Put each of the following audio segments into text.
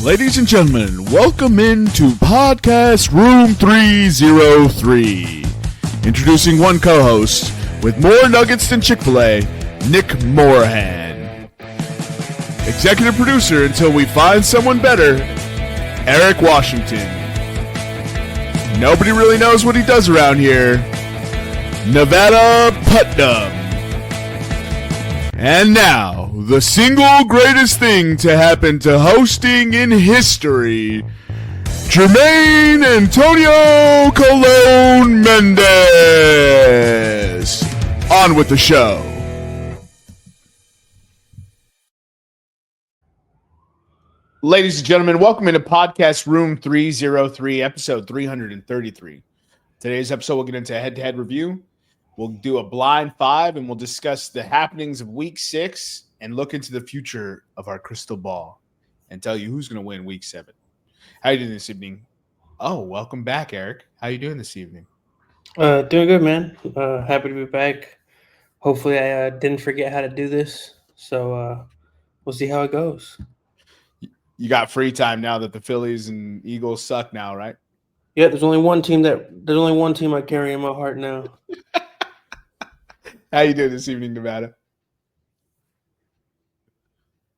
Ladies and gentlemen, welcome into podcast Room 303. Introducing one co-host with more nuggets than Chick-fil-A, Nick Morahan. Executive producer until we find someone better, Eric Washington. Nobody really knows what he does around here, Nevada Putnam. And now, the single greatest thing to happen to hosting in history, Jermaine Antonio Colon Mendez. On with the show. Ladies and gentlemen, welcome into podcast Room 303, episode 333. Today's episode, we'll get into a head-to-head review. We'll do a blind five, and we'll discuss the happenings of week 6 and look into the future of our crystal ball and tell you who's going to win week 7. How are you doing this evening? Oh, welcome back, Eric. How are you doing this evening? Doing good, man. Happy to be back. Hopefully I didn't forget how to do this. So we'll see how it goes. You got free time now that the Phillies and Eagles suck now, right? Yeah, there's only one team I carry in my heart now. How you doing this evening, Nevada?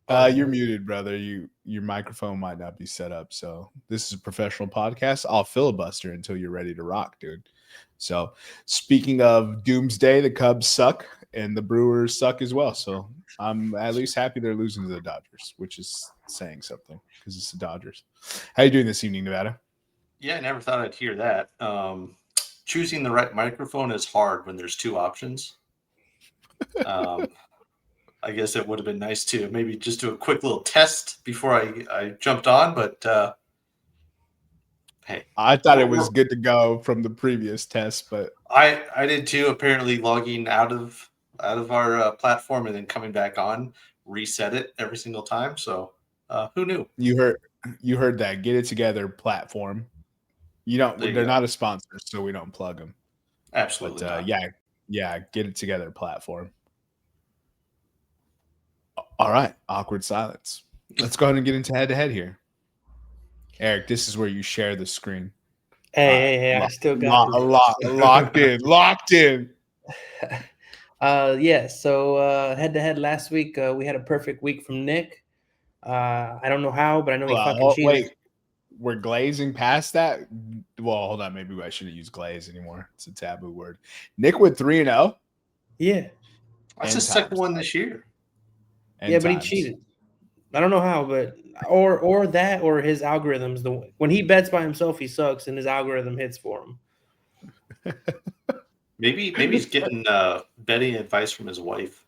You're muted, brother. Your microphone might not be set up. So this is a professional podcast. I'll filibuster until you're ready to rock, dude. So speaking of doomsday, the Cubs suck and the Brewers suck as well. So I'm at least happy they're losing to the Dodgers, which is saying something because it's the Dodgers. How you doing this evening, Nevada? Yeah, I never thought I'd hear that. Choosing the right microphone is hard when there's two options. I guess it would have been nice to maybe just do a quick little test before I jumped on, but hey. I thought it was good to go from the previous test, but I did too. Apparently logging out of our platform and then coming back on, reset it every single time. So who knew? You heard that. Get it together platform. They're not a sponsor, so we don't plug them. Absolutely. But yeah, get it together platform. All right, awkward silence. Let's go ahead and get into head-to-head here. Eric, this is where you share the screen. Hey, I still got locked in. Yeah, so head-to-head last week, we had a perfect week from Nick. I don't know how, but I know he fucking cheated. Wait, we're glazing past that? Well, hold on. Maybe I shouldn't use glaze anymore. It's a taboo word. Nick went 3-0. Yeah. That's his second one this year. But he cheated. I don't know how, but or that or his algorithms. When he bets by himself, he sucks, and his algorithm hits for him. Maybe he's getting betting advice from his wife.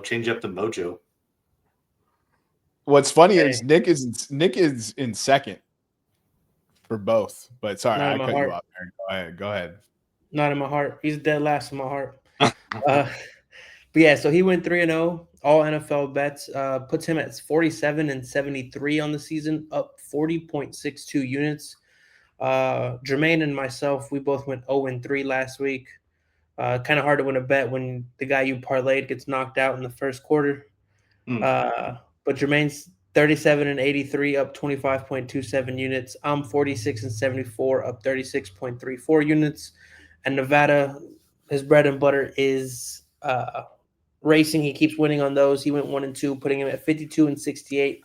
Change up the mojo. What's funny is Nick is in second for both. But sorry, I cut you off. Go ahead. Not in my heart. He's dead last in my heart. But yeah, so he went 3-0, all NFL bets, puts him at 47-73 on the season, up 40.62 units. Jermaine and myself, we both went 0-3 last week. Kind of hard to win a bet when the guy you parlayed gets knocked out in the first quarter. But Jermaine's 37-83, up 25.27 units. I'm 46-74, up 36.34 units. And Nevada, his bread and butter is racing. He keeps winning on those. He went 1-2, putting him at 52-68,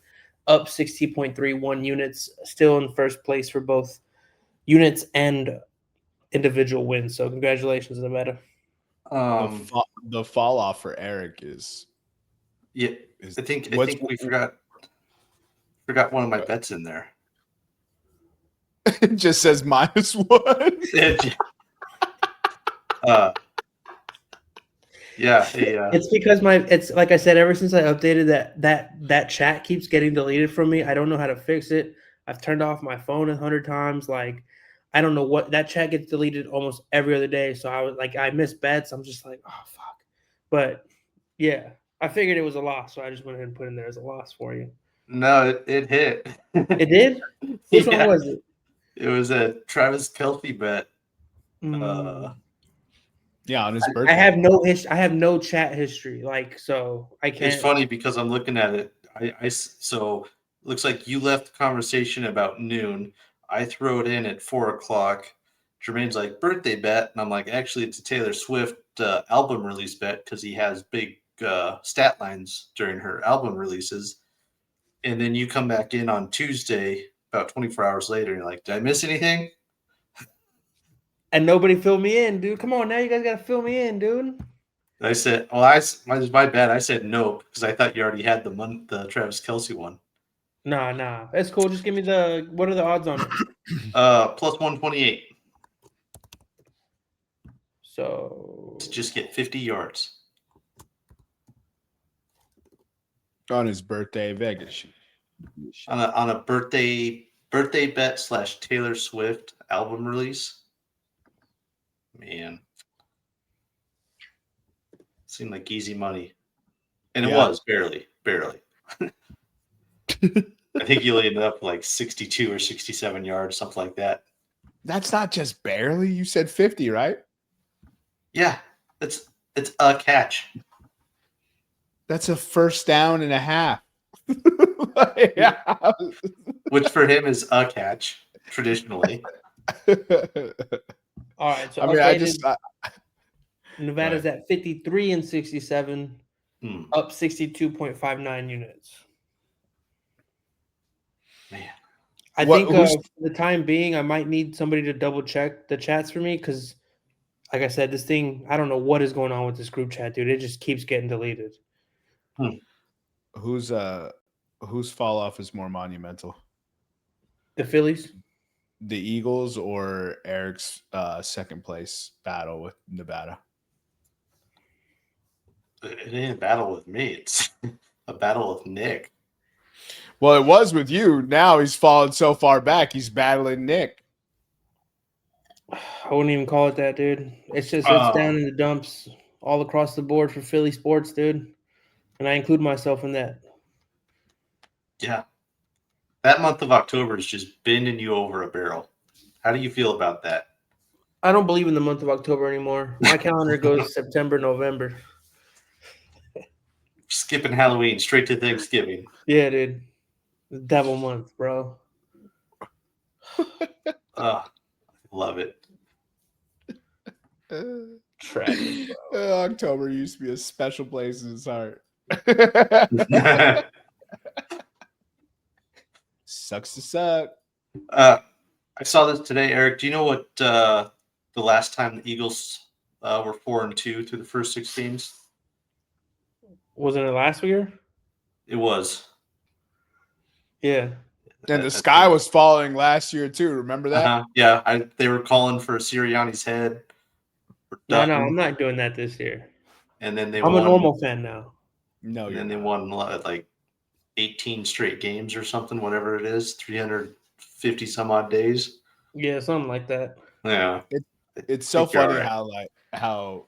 up 60.31 units. Still in first place for both units and individual wins. So congratulations, Nevada. The fall off for Eric is. Yeah, I think we forgot one of my bets in there. It just says -1. Yeah, it's because it's like I said, ever since I updated that chat keeps getting deleted from me. I don't know how to fix it. I've turned off my phone 100 times. Like, I don't know what that chat gets deleted almost every other day. So I miss bets. I'm just like, oh fuck. But yeah, I figured it was a loss, so I just went ahead and put in there as a loss for you. No, it hit. It did? Which one was it? It was a Travis Kelce bet. Yeah, on his birthday. I have no chat history, so I can't. It's funny because I'm looking at it. So looks like you left the conversation about noon. I throw it in at 4:00. Jermaine's like, birthday bet. And I'm like, actually, it's a Taylor Swift album release bet because he has big stat lines during her album releases. And then you come back in on Tuesday, about 24 hours later, and you're like, did I miss anything? And nobody filled me in, dude. Come on, now you guys gotta fill me in, dude. And I said, well, my bad. I said nope because I thought you already had the Travis Kelce one. Nah. That's cool. Just give me what are the odds on it? Plus 128 So to just get 50 yards. On his birthday, Vegas. On a birthday bet / Taylor Swift album release. Man. Seemed like easy money. And it was barely. I think you ended up like 62 or 67 yards, something like that. That's not just barely. You said 50, right? Yeah, it's a catch. That's a first down and a half. Which for him is a catch, traditionally. All right, so I mean, Nevada's at 53 and 67, up 62.59 units. Man. I think for the time being, I might need somebody to double check the chats for me because, like I said, this thing, I don't know what is going on with this group chat, dude. It just keeps getting deleted. Whose fall off is more monumental? The Phillies? The Eagles or Eric's second place battle with Nevada? It ain't a battle with me. It's a battle with Nick. Well, it was with you. Now he's fallen so far back. He's battling Nick. I wouldn't even call it that, dude. It's just it's down in the dumps all across the board for Philly sports, dude. And I include myself in that. Yeah. That month of October is just bending you over a barrel. How do you feel about that? I don't believe in the month of October anymore. My calendar goes September, November. Skipping Halloween straight to Thanksgiving. Yeah, dude. The devil month, bro. Love it. Tragic, October used to be a special place in his heart. Sucks to suck. I saw this today, Eric. Do you know what the last time the Eagles were 4-2 through the first 6 games? Wasn't it last year? It was. Yeah. And the sky was falling last year too. Remember that? Yeah, they were calling for Sirianni's head. No, I'm not doing that this year. And then I'm a normal fan now. No, and then they won like 18 straight games or something, whatever it is, 350 some odd days. Yeah, something like that. Yeah, it's so funny how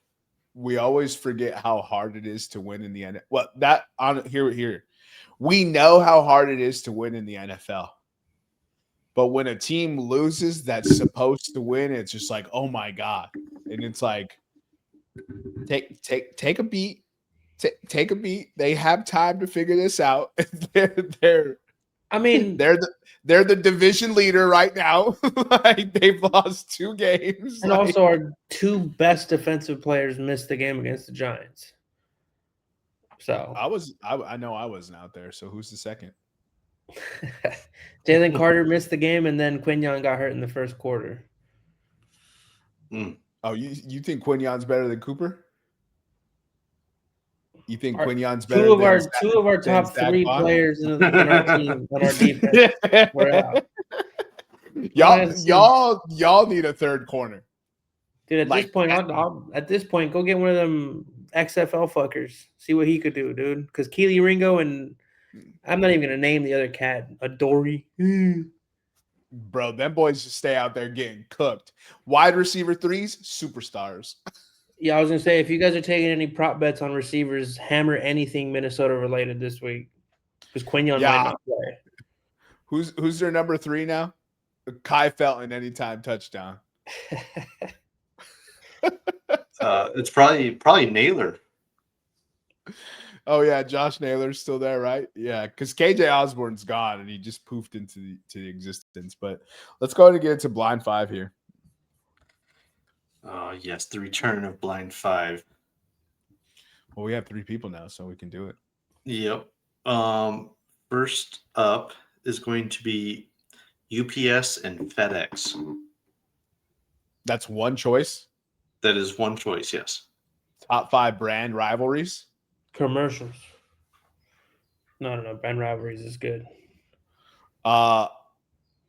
we always forget how hard it is to win in the NFL. Well, here. We know how hard it is to win in the NFL. But when a team loses that's supposed to win, it's just like, oh my God. And it's like, take a beat. Take a beat. They have time to figure this out. They're the division leader right now. Like they've lost 2 games. And also our 2 best defensive players missed the game against the Giants. So I know I wasn't out there. So who's the second? Jalen Carter missed the game, and then Quinyon got hurt in the first quarter. Oh, you think Quinyon's better than Cooper? You think Quinyon's better than two of our top 3 players in our team on our defense were out. Y'all need a third corner. Dude, at this point, go get one of them XFL fuckers. See what he could do, dude. Because Keely Ringo and I'm not even gonna name the other cat, Adori. Bro, them boys just stay out there getting cooked. Wide receiver 3s, superstars. Yeah, I was gonna say if you guys are taking any prop bets on receivers, hammer anything Minnesota related this week. Because Quinyon might not play. Who's their number 3 now? Kai Felton anytime touchdown. It's probably Naylor. Oh yeah, Josh Naylor's still there, right? Yeah, because KJ Osborne's gone and he just poofed into the existence. But let's go ahead and get into blind 5 here. Oh yes, the return of blind 5. Well, we have 3 people now, so we can do it. Yep. First up is going to be UPS and FedEx. That's one choice. That is one choice, yes. Top 5 brand rivalries. Commercials. No. Brand rivalries is good. I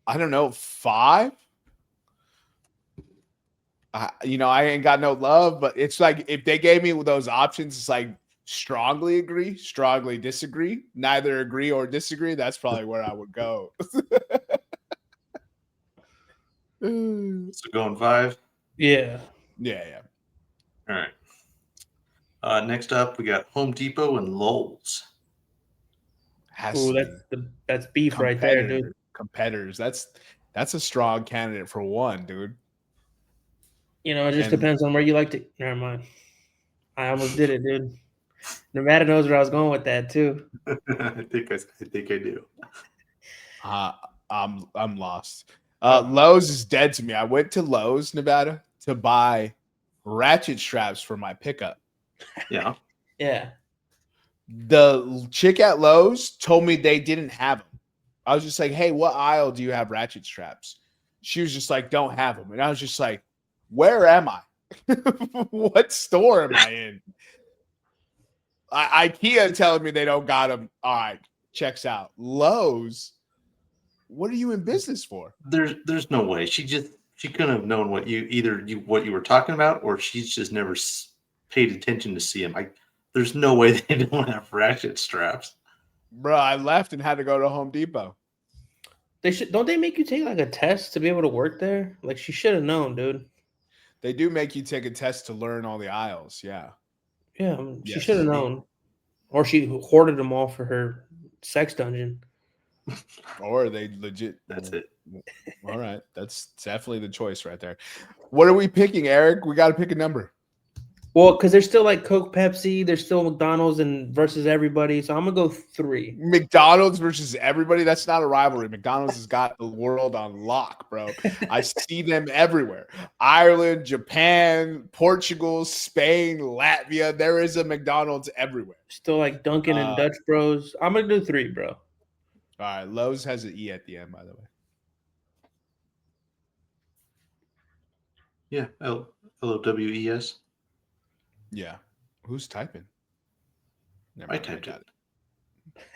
don't know, 5. I ain't got no love, but it's like if they gave me those options, it's like strongly agree, strongly disagree, neither agree or disagree. That's probably where I would go. So going 5. Yeah. Yeah. All right. Next up, we got Home Depot and Lowe's. Oh, that's beef right there, dude. Competitors. That's a strong candidate for one, dude. It just depends on where you like to. Never mind. I almost did it, dude. Nevada knows where I was going with that too. I think I do. I'm lost. Lowe's is dead to me. I went to Lowe's, Nevada, to buy ratchet straps for my pickup. Yeah. Yeah. The chick at Lowe's told me they didn't have them. I was just like, hey, what aisle do you have ratchet straps? She was just like, don't have them. And I was just like, where am I? What store am I in? IKEA telling me they don't got them. All right, checks out. Lowe's, what are you in business for? There's no way. She couldn't have known what you were talking about, or she's just never paid attention to see them. There's no way they don't have ratchet straps. Bro, I left and had to go to Home Depot. Don't they make you take like a test to be able to work there? Like she should have known, dude. They do make you take a test to learn all the aisles. Yeah. Yeah, she Yes. should have known. Or she hoarded them all for her sex dungeon. Or they legit. That's it. All right. That's definitely the choice right there. What are we picking, Eric? We got to pick a number. Well, because there's still like Coke, Pepsi, there's still McDonald's and versus everybody. So I'm gonna go 3. McDonald's versus everybody. That's not a rivalry. McDonald's has got the world on lock, bro. I see them everywhere. Ireland, Japan, Portugal, Spain, Latvia. There is a McDonald's everywhere. Still like Dunkin' and Dutch Bros. I'm gonna do 3, bro. All right. Lowe's has an E at the end, by the way. Yeah. LOWES. Yeah. Who's typing? Never I mind, typed got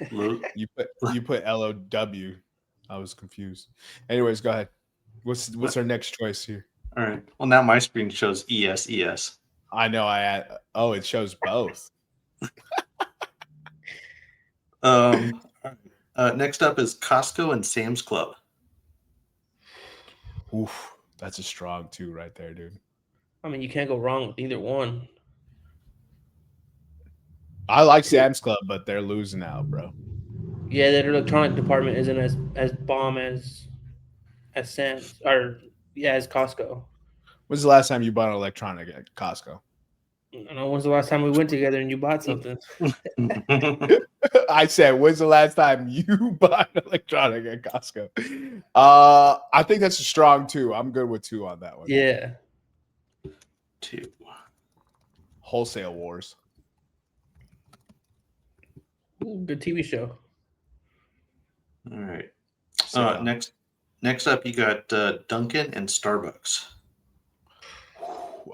it. You put LOW. I was confused. Anyways, go ahead. What's our next choice here? All right. Well, now my screen shows ES. I know. It shows both. Next up is Costco and Sam's Club. Oof, that's a strong 2 right there, dude. I mean, you can't go wrong with either one. I like Sam's Club, but they're losing out, bro. Yeah, their electronic department isn't as bomb as Sam's as Costco. When's the last time you bought an electronic at Costco? I don't know. When's the last time we went together and you bought something? I said, when's the last time you bought an electronic at Costco? I think that's a strong 2. I'm good with 2 on that one. Yeah. 2. Wholesale Wars. Ooh, good TV show. All right. So, next up, you got Dunkin' and Starbucks.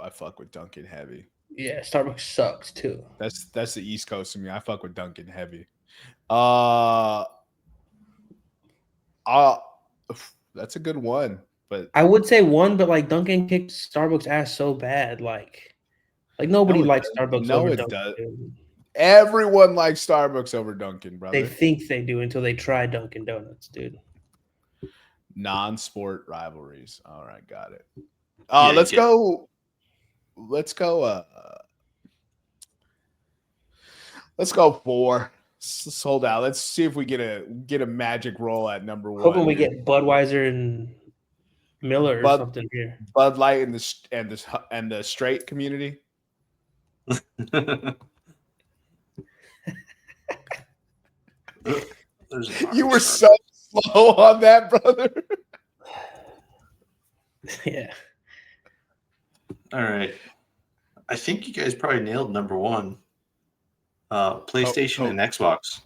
I fuck with Dunkin' heavy. Yeah, Starbucks sucks too. That's the East Coast of me. I fuck with Dunkin' heavy. That's a good one. But I would say 1, but like Dunkin' kicked Starbucks ass so bad, like nobody likes Starbucks over Dunkin'. Dude. Everyone likes Starbucks over Dunkin', brother. They think they do until they try Dunkin' Donuts, dude. Non-sport rivalries. All right, got it. Yeah, let's go. Let's go 4. Let's hold out. Let's see if we get a magic roll at number 1. Hoping we get Budweiser and Miller or something here. Bud Light and the straight community. You were so slow on that, brother. Yeah. All right. I think you guys probably nailed number one. PlayStation and Xbox.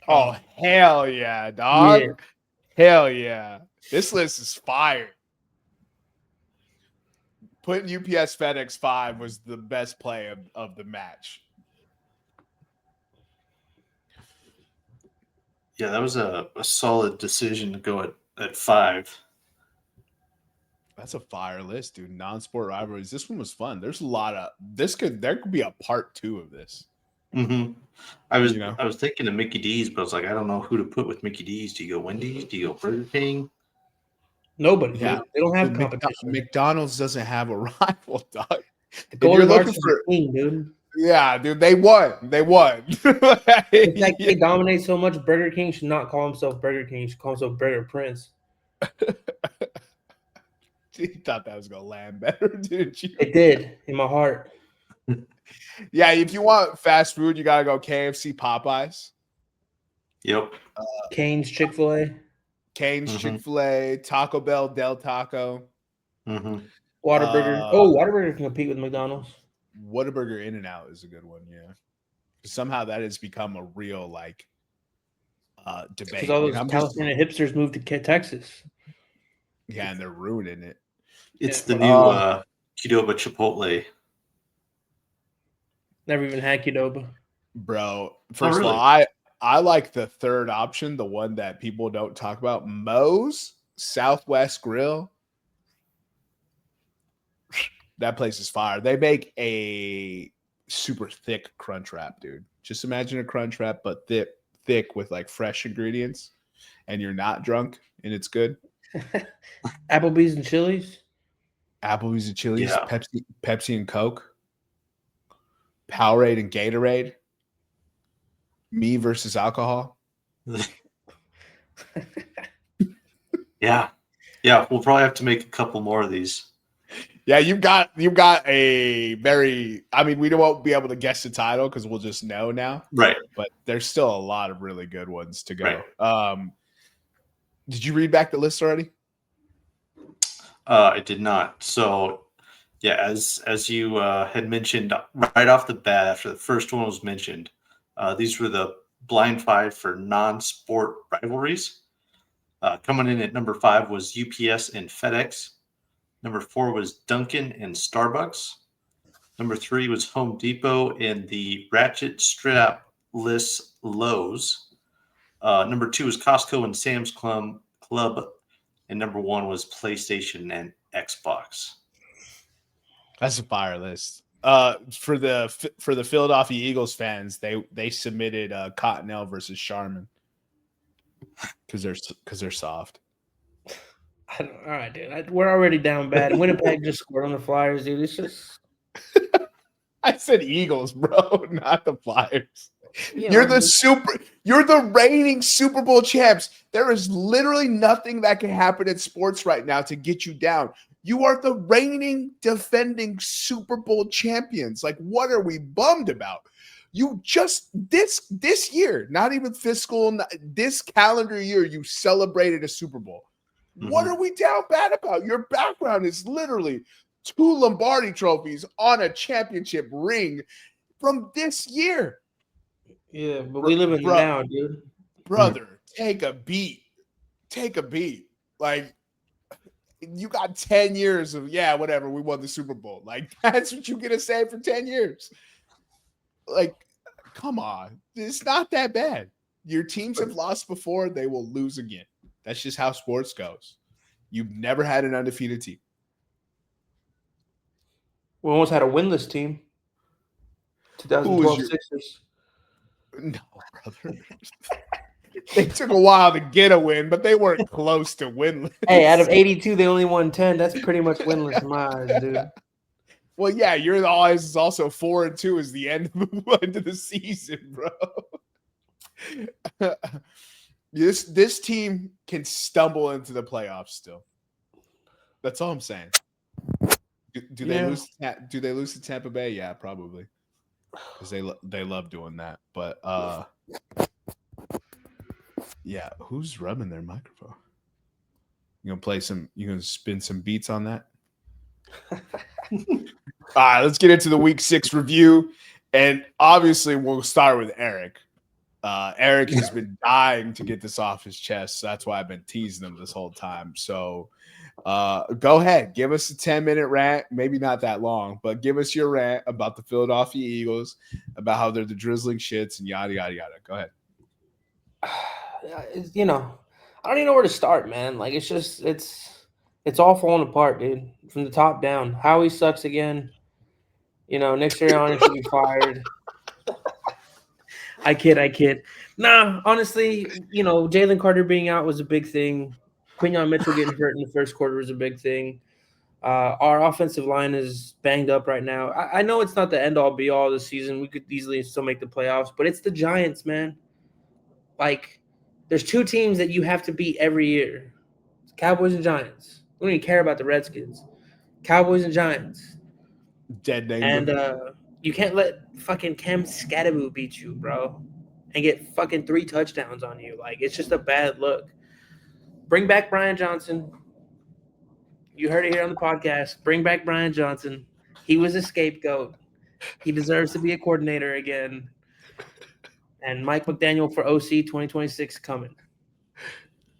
Oh, hell yeah, dog. Yeah. Hell yeah. This list is fire. Putting UPS FedEx 5 was the best play of the match. Yeah, that was a solid decision to go at 5. That's a fire list, dude. Non-sport rivalries. This one was fun. There's a lot of there could be a part 2 of this. Mm-hmm. I was thinking of Mickey D's, but I was like, I don't know who to put with Mickey D's. Do you go Wendy's? Do you go Burger King? Nobody. Yeah, They don't have competition. McDonald's doesn't have a rival, dog. The Golden Arches are the king, dude. Yeah, dude, they won. They won. In fact, they dominate so much. Burger King should not call himself Burger King. He should call himself Burger Prince. You thought that was gonna land better, didn't you? It did in my heart. Yeah, if you want fast food, you gotta go KFC, Popeyes. Yep. Cane's, Chick-fil-A. Cane's, Chick-fil-A, Taco Bell, Del Taco. Whataburger. Whataburger can compete with McDonald's. Whataburger In-N-Out is a good one, yeah. Somehow that has become a real debate. Because all those California hipsters moved to Texas. Yeah, and they're ruining it. It's the new Qdoba Chipotle. Never even had Qdoba. Bro, first of all, I like the third option, the one that people don't talk about. Moe's Southwest Grill. That place is fire. They make a super thick crunch wrap, dude. Just imagine a crunch wrap, but thick with like fresh ingredients, and you're not drunk, and it's good. Applebee's and Chili's. Applebee's and Chili's, Yeah. Pepsi and Coke, Powerade and Gatorade. Me versus alcohol. Yeah. We'll probably have to make a couple more of these. Yeah, you've got a very. I mean, we won't be able to guess the title because we'll just know now. Right. But there's still a lot of really good ones to go. Right. Did you read back the list already? I did not. So, yeah, as you had mentioned right off the bat, after the first one was mentioned, these were the blind 5 for non-sport rivalries. Coming in at number 5 was UPS and FedEx. Number 4 was Dunkin' and Starbucks. Number 3 was Home Depot and the Ratchet Strapless Lowe's. Number 2 was Costco and Sam's Club. And number 1 was PlayStation and Xbox. That's a fire list. For the Philadelphia Eagles fans, they submitted Cottonelle versus Charmin because they're soft. All right, dude. We're already down bad. Winnipeg just scored on the Flyers, dude. It's just. I said Eagles, bro, not the Flyers. You You're know, the reigning Super Bowl champs. There is literally nothing that can happen in sports right now to get you down. You are the reigning, defending Super Bowl champions. Like, what are we bummed about? You just this year, not even fiscal, this calendar year, you celebrated a Super Bowl. What are we down bad about? Your background is literally 2 Lombardi trophies on a championship ring from this year. Yeah, but we live in now, dude. Brother, take a beat. Take a beat. Like, you got 10 years of, whatever, we won the Super Bowl. Like, that's what you're going to say for 10 years. Like, come on. It's not that bad. Your teams have lost before. They will lose again. That's just how sports goes. You've never had an undefeated team. We almost had a winless team. 2012 Sixers. No, brother. They took a while to get a win, but they weren't close to winless. Hey, out of 82, they only won 10. That's pretty much winless in my eyes, dude. Well, yeah, you're always also 4-2 is the end of the season, bro. This team can stumble into the playoffs still. That's all I'm saying. Do they lose? Do they lose to Tampa Bay? Yeah, probably, because they love doing that. But Yeah, who's rubbing their microphone? You gonna spin some beats on that? All right, let's get into the week 6 review. And obviously we'll start with Eric. Eric has been dying to get this off his chest. So that's why I've been teasing him this whole time. So go ahead, give us a 10-minute rant, maybe not that long, but give us your rant about the Philadelphia Eagles, about how they're the drizzling shits and yada yada yada. Go ahead. You know, I don't even know where to start, man. Like it's all falling apart, dude, from the top down. Howie sucks again. You know, Nick Sirianni should be fired. I kid. Nah, honestly, you know, Jalen Carter being out was a big thing. Quinyon Mitchell getting hurt in the first quarter was a big thing. Our offensive line is banged up right now. I know it's not the end all be all this season. We could easily still make the playoffs, but it's the Giants, man. Like, there's two teams that you have to beat every year. It's Cowboys and Giants. We don't even care about the Redskins. Cowboys and Giants. Dead name. And you can't let fucking Cam Scattaboo beat you, bro, and get fucking 3 touchdowns on you. Like, it's just a bad look. Bring back Brian Johnson. You heard it here on the podcast. Bring back Brian Johnson. He was a scapegoat. He deserves to be a coordinator again. And Mike McDaniel for OC 2026 coming.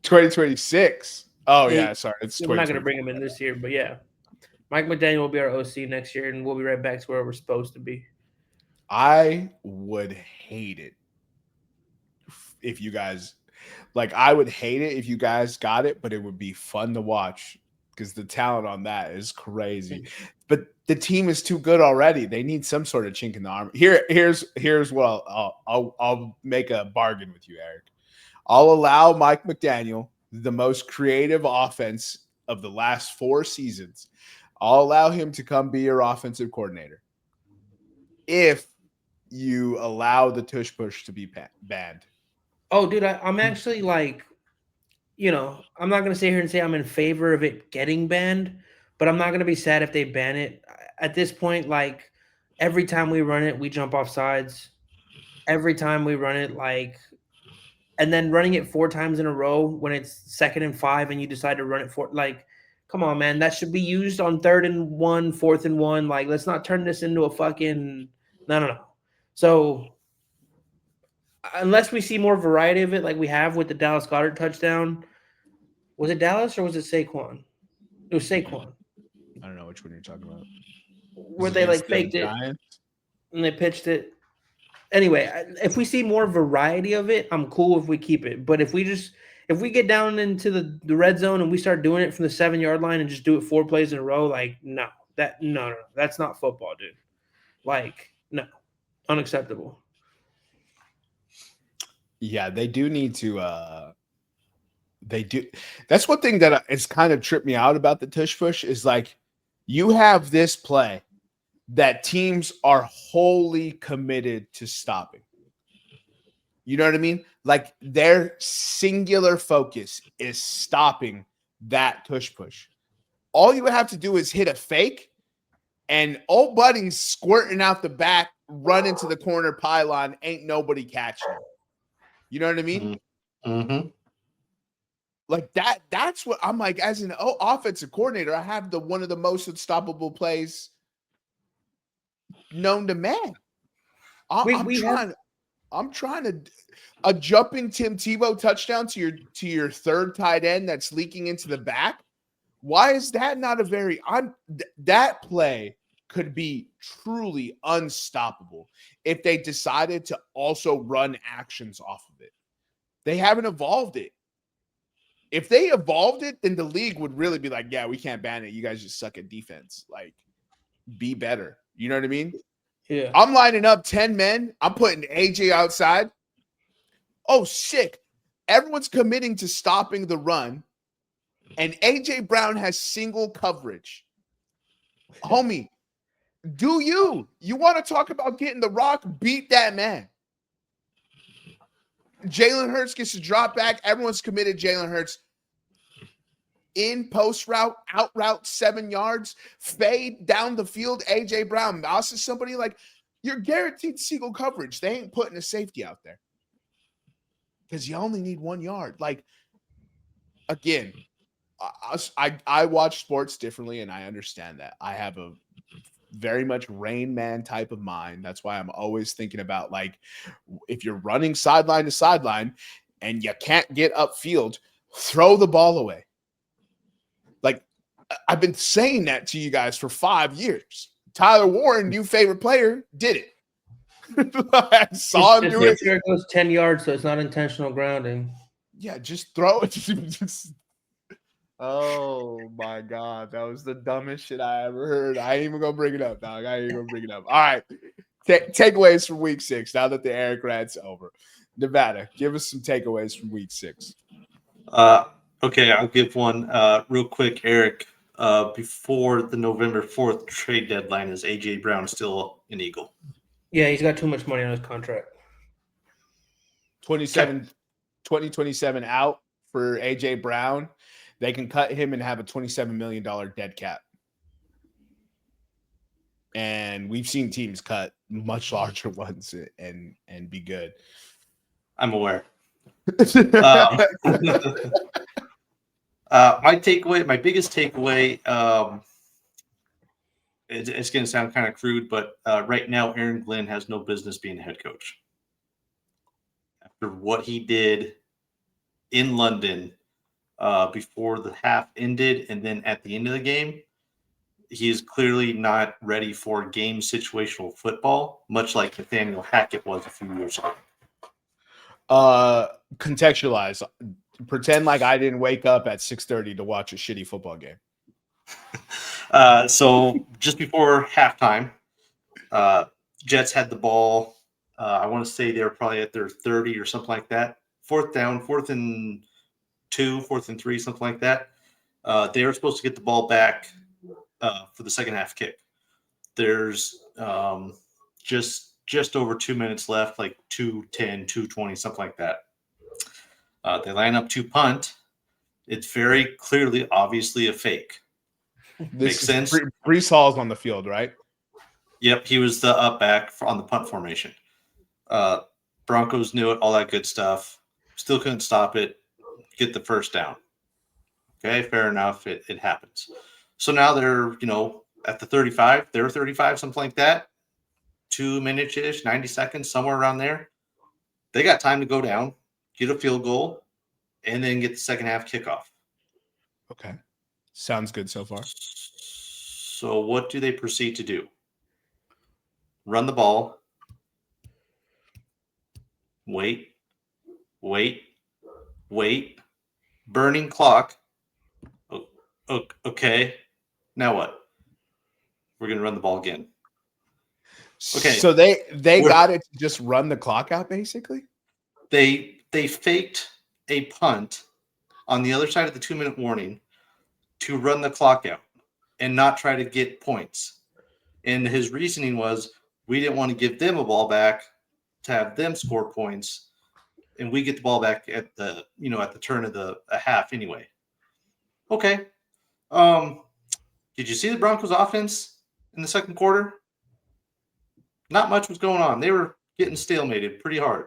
2026. Oh, yeah, sorry. It's we're not going to bring him in this year, but yeah. Mike McDaniel will be our OC next year, and we'll be right back to where we're supposed to be. I would hate it if you guys I would hate it if you guys got it, but it would be fun to watch because the talent on that is crazy. But the team is too good already. They need some sort of chink in the armor. Here's what I'll make a bargain with you, Eric. I'll allow Mike McDaniel, the most creative offense of the last 4 seasons. I'll allow him to come be your offensive coordinator if you allow the tush push to be banned. Oh, dude, I'm actually like, you know, I'm not going to sit here and say I'm in favor of it getting banned, but I'm not going to be sad if they ban it. At this point, like, every time we run it, we jump off sides. Every time we run it, like, and then running it 4 times in a row when it's 2nd and 5 and you decide to run it for, like, come on, man. That should be used on 3rd and 1, 4th and 1. Like, let's not turn this into a fucking no. So unless we see more variety of it like we have with the Dallas Goedert touchdown. Was it Dallas or was it Saquon? It was Saquon. I don't know which one you're talking about. Where they like faked it and they pitched it. Anyway, if we see more variety of it, I'm cool if we keep it. But if we get down into the red zone and we start doing it from the 7-yard line and just do it 4 plays in a row, like no, that's not football, dude. Like, no, unacceptable. Yeah, they do need to they do. That's one thing that has kind of tripped me out about the tush push is like you have this play that teams are wholly committed to stopping. You know what I mean? Like their singular focus is stopping that tush push. All you would have to do is hit a fake and old buddy's squirting out the back, run into the corner pylon, ain't nobody catching him. You know what I mean? Mm-hmm. Like that's what I'm like, as an offensive coordinator, I have one of the most unstoppable plays known to man. I'm trying to a jumping Tim Tebow touchdown to your 3rd tight end that's leaking into the back. Why is that not a very that play could be truly unstoppable if they decided to also run actions off of it. They haven't evolved it. If they evolved it, then the league would really be like, yeah, we can't ban it. You guys just suck at defense. Like, be better. You know what I mean? Yeah. I'm lining up 10 men. I'm putting AJ outside. Oh, sick. Everyone's committing to stopping the run. And AJ Brown has single coverage. Homie, do you want to talk about getting the rock? Beat that man. Jalen Hurts gets to drop back. Everyone's committed. Jalen Hurts in post route, out route 7 yards, fade down the field. AJ Brown mouse is somebody like you're guaranteed single coverage. They ain't putting a safety out there because you only need 1 yard. Like, again, I watch sports differently, and I understand that. I have a very much Rain Man type of mind. That's why I'm always thinking about, like, if you're running sideline to sideline and you can't get upfield, throw the ball away. Like, I've been saying that to you guys for 5 years. Tyler Warren, new favorite player, did it. I saw him Just do make it. sure it goes 10 yards so it's not intentional grounding. Yeah, just throw it. Oh my God, that was the dumbest shit I ever heard. I ain't even gonna bring it up, dog. I ain't even gonna bring it up. All right, takeaways from week 6. Now that the Eric rant's over, Nevada, give us some takeaways from week 6. Okay, I'll give one real quick, Eric. Before the November 4th trade deadline, is AJ Brown still an Eagle? Yeah, he's got too much money on his contract. 2027 out for AJ Brown. They can cut him and have a $27 million dead cap. And we've seen teams cut much larger ones and be good. I'm aware. My biggest takeaway, it's going to sound kind of crude, but right now Aaron Glenn has no business being the head coach. After what he did in London before the half ended and then at the end of the game, he is clearly not ready for game situational football, much like Nathaniel Hackett was a few years ago. Contextualize. Pretend like I didn't wake up at 6:30 to watch a shitty football game. So just before halftime, Jets had the ball. I want to say they were probably at their 30 or something like that. 4th down, 4th and 2, 4th and 3, something like that. They were supposed to get the ball back for the second half kick. There's just over 2 minutes left, like 2:10, 2:20, something like that. They line up to punt. It's very clearly, obviously a fake. This Makes sense. Brees Hall's on the field, right? Yep, he was the up back on the punt formation. Broncos knew it, all that good stuff. Still couldn't stop it. Get the first down. Okay, fair enough. It happens. So now they're, at the 35. They're 35, something like that. 2 minutes-ish, 90 seconds, somewhere around there. They got time to go down, get a field goal, and then get the second half kickoff. Okay. Sounds good so far. So what do they proceed to do? Run the ball. Wait. Burning clock. Okay. Now what? We're going to run the ball again. Okay. So they got it to just run the clock out, basically? They faked a punt on the other side of the 2-minute warning to run the clock out and not try to get points. And his reasoning was, we didn't want to give them a ball back to have them score points, and we get the ball back at the turn of a half anyway. Okay. Did you see the Broncos offense in the second quarter? Not much was going on. They were getting stalemated pretty hard.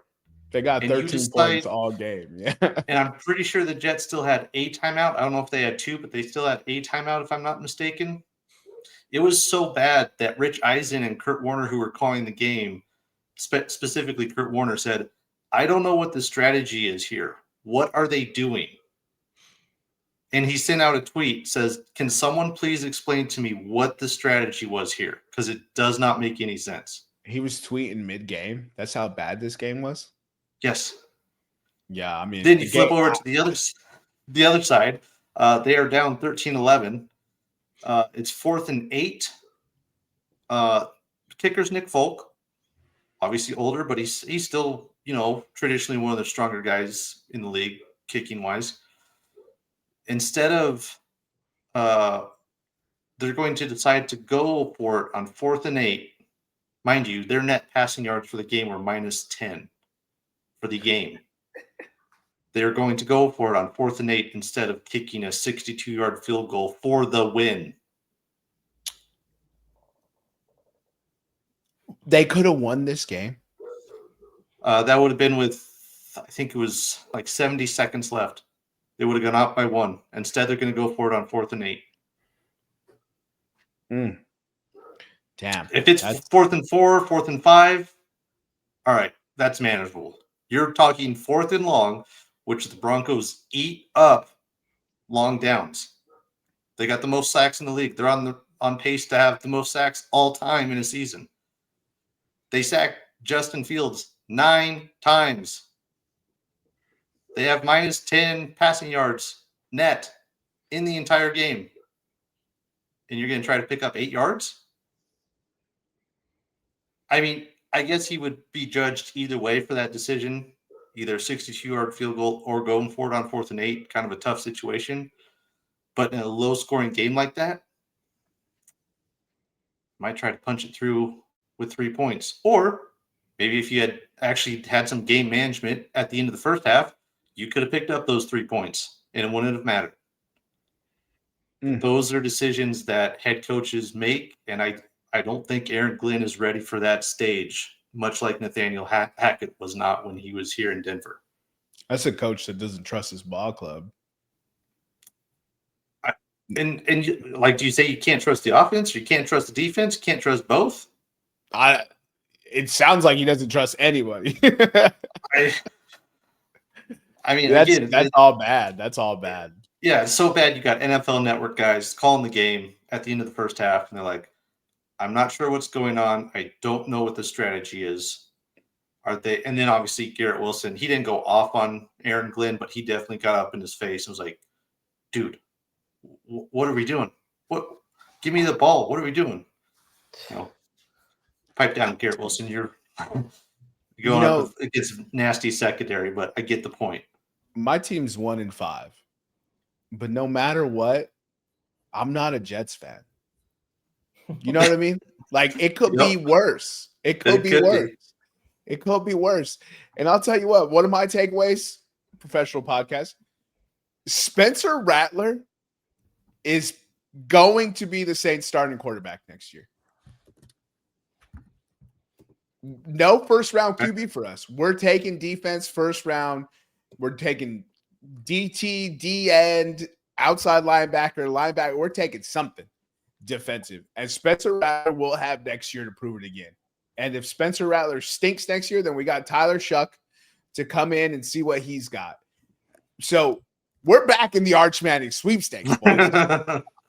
They got 13 points all game. Yeah. And I'm pretty sure the Jets still had a timeout. I don't know if they had 2, but they still had a timeout, if I'm not mistaken. It was so bad that Rich Eisen and Kurt Warner, who were calling the game, specifically Kurt Warner, said, I don't know what the strategy is here. What are they doing? And he sent out a tweet, says, can someone please explain to me what the strategy was here? Because it does not make any sense. He was tweeting mid-game. That's how bad this game was? Yes. Yeah, I mean. Then you flip over to the other side. They are down 13-11. It's 4th and 8. Kicker's Nick Folk. Obviously older, but he's still, traditionally one of the stronger guys in the league, kicking-wise. Instead of they're going to decide to go for it on 4th and 8. Mind you, their net passing yards for the game were -10 for the game. They're going to go for it on 4th and 8 instead of kicking a 62-yard field goal for the win. They could have won this game. That would have been with I think it was like 70 seconds left. They would have gone out by 1. Instead, they're going to go for it on 4th and 8. Damn. If it's 4th and 4, 4th and 5, all right, that's manageable. You're talking 4th and long, which the Broncos eat up long downs. They got the most sacks in the league. They're on pace to have the most sacks all time in a season. They sacked Justin Fields 9 times. They have minus 10 passing yards net in the entire game. And you're going to try to pick up 8 yards? I mean, I guess he would be judged either way for that decision, either a 62-yard field goal or going for it on 4th and 8, kind of a tough situation. But in a low-scoring game like that, might try to punch it through with 3 points. Or maybe if you had actually had some game management at the end of the first half, you could have picked up those 3 points, and it wouldn't have mattered. Those are decisions that head coaches make, and I don't think Aaron Glenn is ready for that stage, much like Nathaniel Hackett was not when he was here in Denver. That's a coach that doesn't trust his ball club. And like, do you say you can't trust the offense, or you can't trust the defense, you can't trust both? It sounds like he doesn't trust anybody. I mean, that's all bad. That's all bad. Yeah, it's so bad. You got NFL Network guys calling the game at the end of the first half, and they're like, I'm not sure what's going on. I don't know what the strategy is. Are they? And then obviously Garrett Wilson, he didn't go off on Aaron Glenn, but he definitely got up in his face and was like, dude, what are we doing? Give me the ball. What are we doing? Pipe down, Garrett Wilson. You're going up against nasty secondary, but I get the point. My team's 1-5. But no matter what, I'm not a Jets fan. You know what I mean? Like, it could be worse. It could be worse. It could be worse. And I'll tell you what, one of my takeaways, professional podcast, Spencer Rattler is going to be the Saints starting quarterback next year. No first round QB for us. We're taking defense first round. We're taking DT, D end, outside linebacker. We're taking something defensive. And Spencer Rattler will have next year to prove it again. And if Spencer Rattler stinks next year, then we got Tyler Shuck to come in and see what he's got. So we're back in the Arch Manning sweepstakes, boys.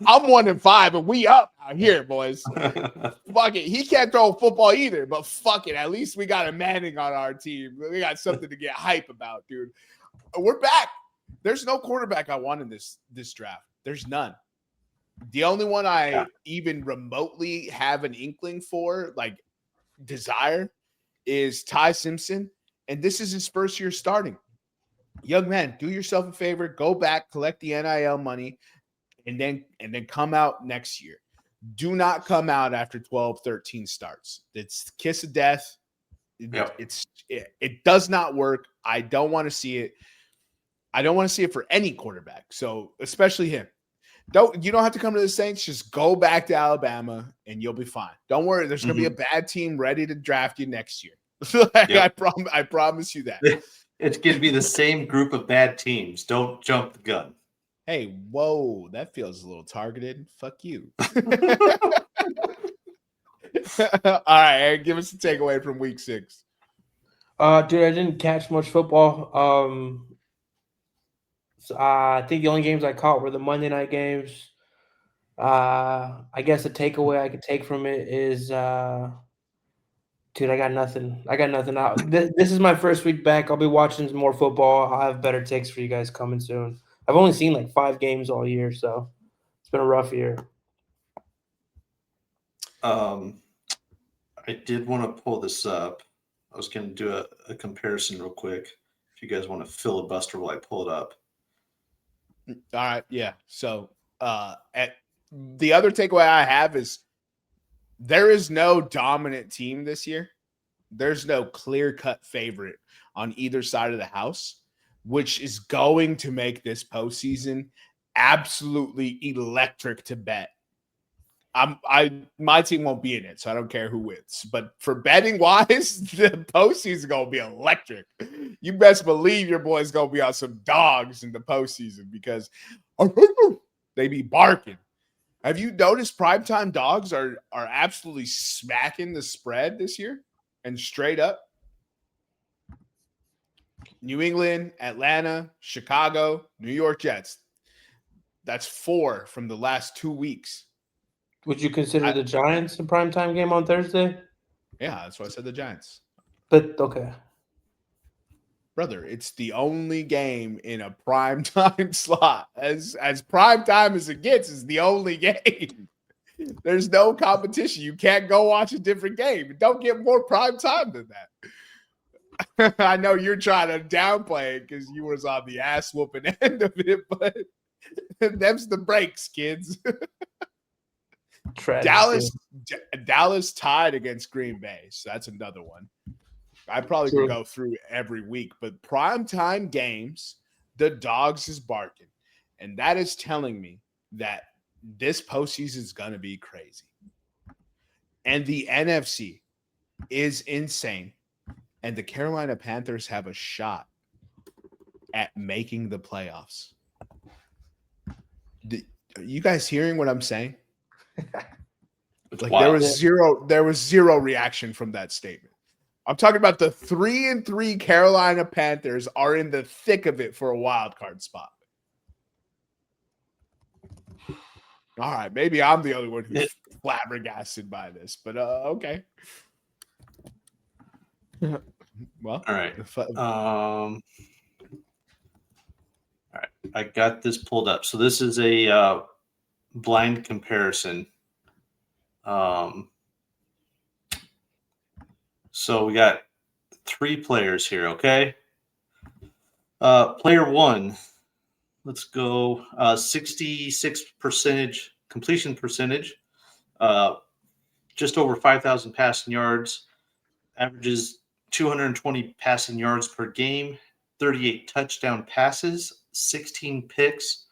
I'm 1-5, and we up out here, boys. Fuck it. He can't throw football either, but fuck it. At least we got a Manning on our team. We got something to get hype about, dude. We're back. There's no quarterback I want in this draft. There's none. The only one I even remotely have an inkling for, like desire, is Ty Simpson. And this is his first year starting. Young man, do yourself a favor. Go back, collect the NIL money, and then come out next year. Do not come out after 12, 13 starts. It's kiss of death. It does not work. I don't want to see it. I don't want to see it for any quarterback. So especially him. You don't have to come to the Saints. Just go back to Alabama and you'll be fine. Don't worry. There's going to be a bad team ready to draft you next year. I promise you that. It's going to be the same group of bad teams. Don't jump the gun. Hey, whoa, that feels a little targeted. Fuck you. All right, Aaron, give us a takeaway from week 6. Dude, I didn't catch much football. So I think the only games I caught were the Monday night games. I guess the takeaway I could take from it is, dude, I got nothing. This is my first week back. I'll be watching some more football. I'll have better takes for you guys coming soon. I've only seen like 5 games all year, so it's been a rough year. I did want to pull this up. I was going to do a comparison real quick. If you guys want to filibuster while I pull it up. All right, yeah. So the other takeaway I have is there is no dominant team this year. There's no clear-cut favorite on either side of the house, which is going to make this postseason absolutely electric to bet. My team won't be in it, so I don't care who wins. But for betting wise, the postseason gonna be electric. You best believe your boy's gonna be on some dogs in the postseason because they be barking. Have you noticed primetime dogs are absolutely smacking the spread this year and straight up? New England, Atlanta, Chicago, New York Jets. That's 4 from the last 2 weeks. Would you consider the Giants a primetime game on Thursday? Yeah, that's why I said the Giants. But okay. Brother, it's the only game in a prime time slot. As prime time as it gets, is the only game. There's no competition. You can't go watch a different game. It don't get more prime time than that. I know you're trying to downplay it because you was on the ass whooping end of it, but them's the breaks, kids. Dallas tied against Green Bay, so that's another one. I probably could go through every week, but primetime games, the dogs is barking. And that is telling me that this postseason is going to be crazy. And the NFC is insane. And the Carolina Panthers have a shot at making the playoffs. Are you guys hearing what I'm saying? Like there was zero reaction from that statement. I'm talking about the 3-3 Carolina Panthers are in the thick of it for a wild card spot. All right, maybe I'm the only one who's flabbergasted by this, but okay. Well, all right. All right, I got this pulled up. So this is a blind comparison. So we got 3 players here, okay? Player 1, let's go 66% completion percentage, just over 5,000 passing yards, averages 220 passing yards per game, 38 touchdown passes, 16 picks,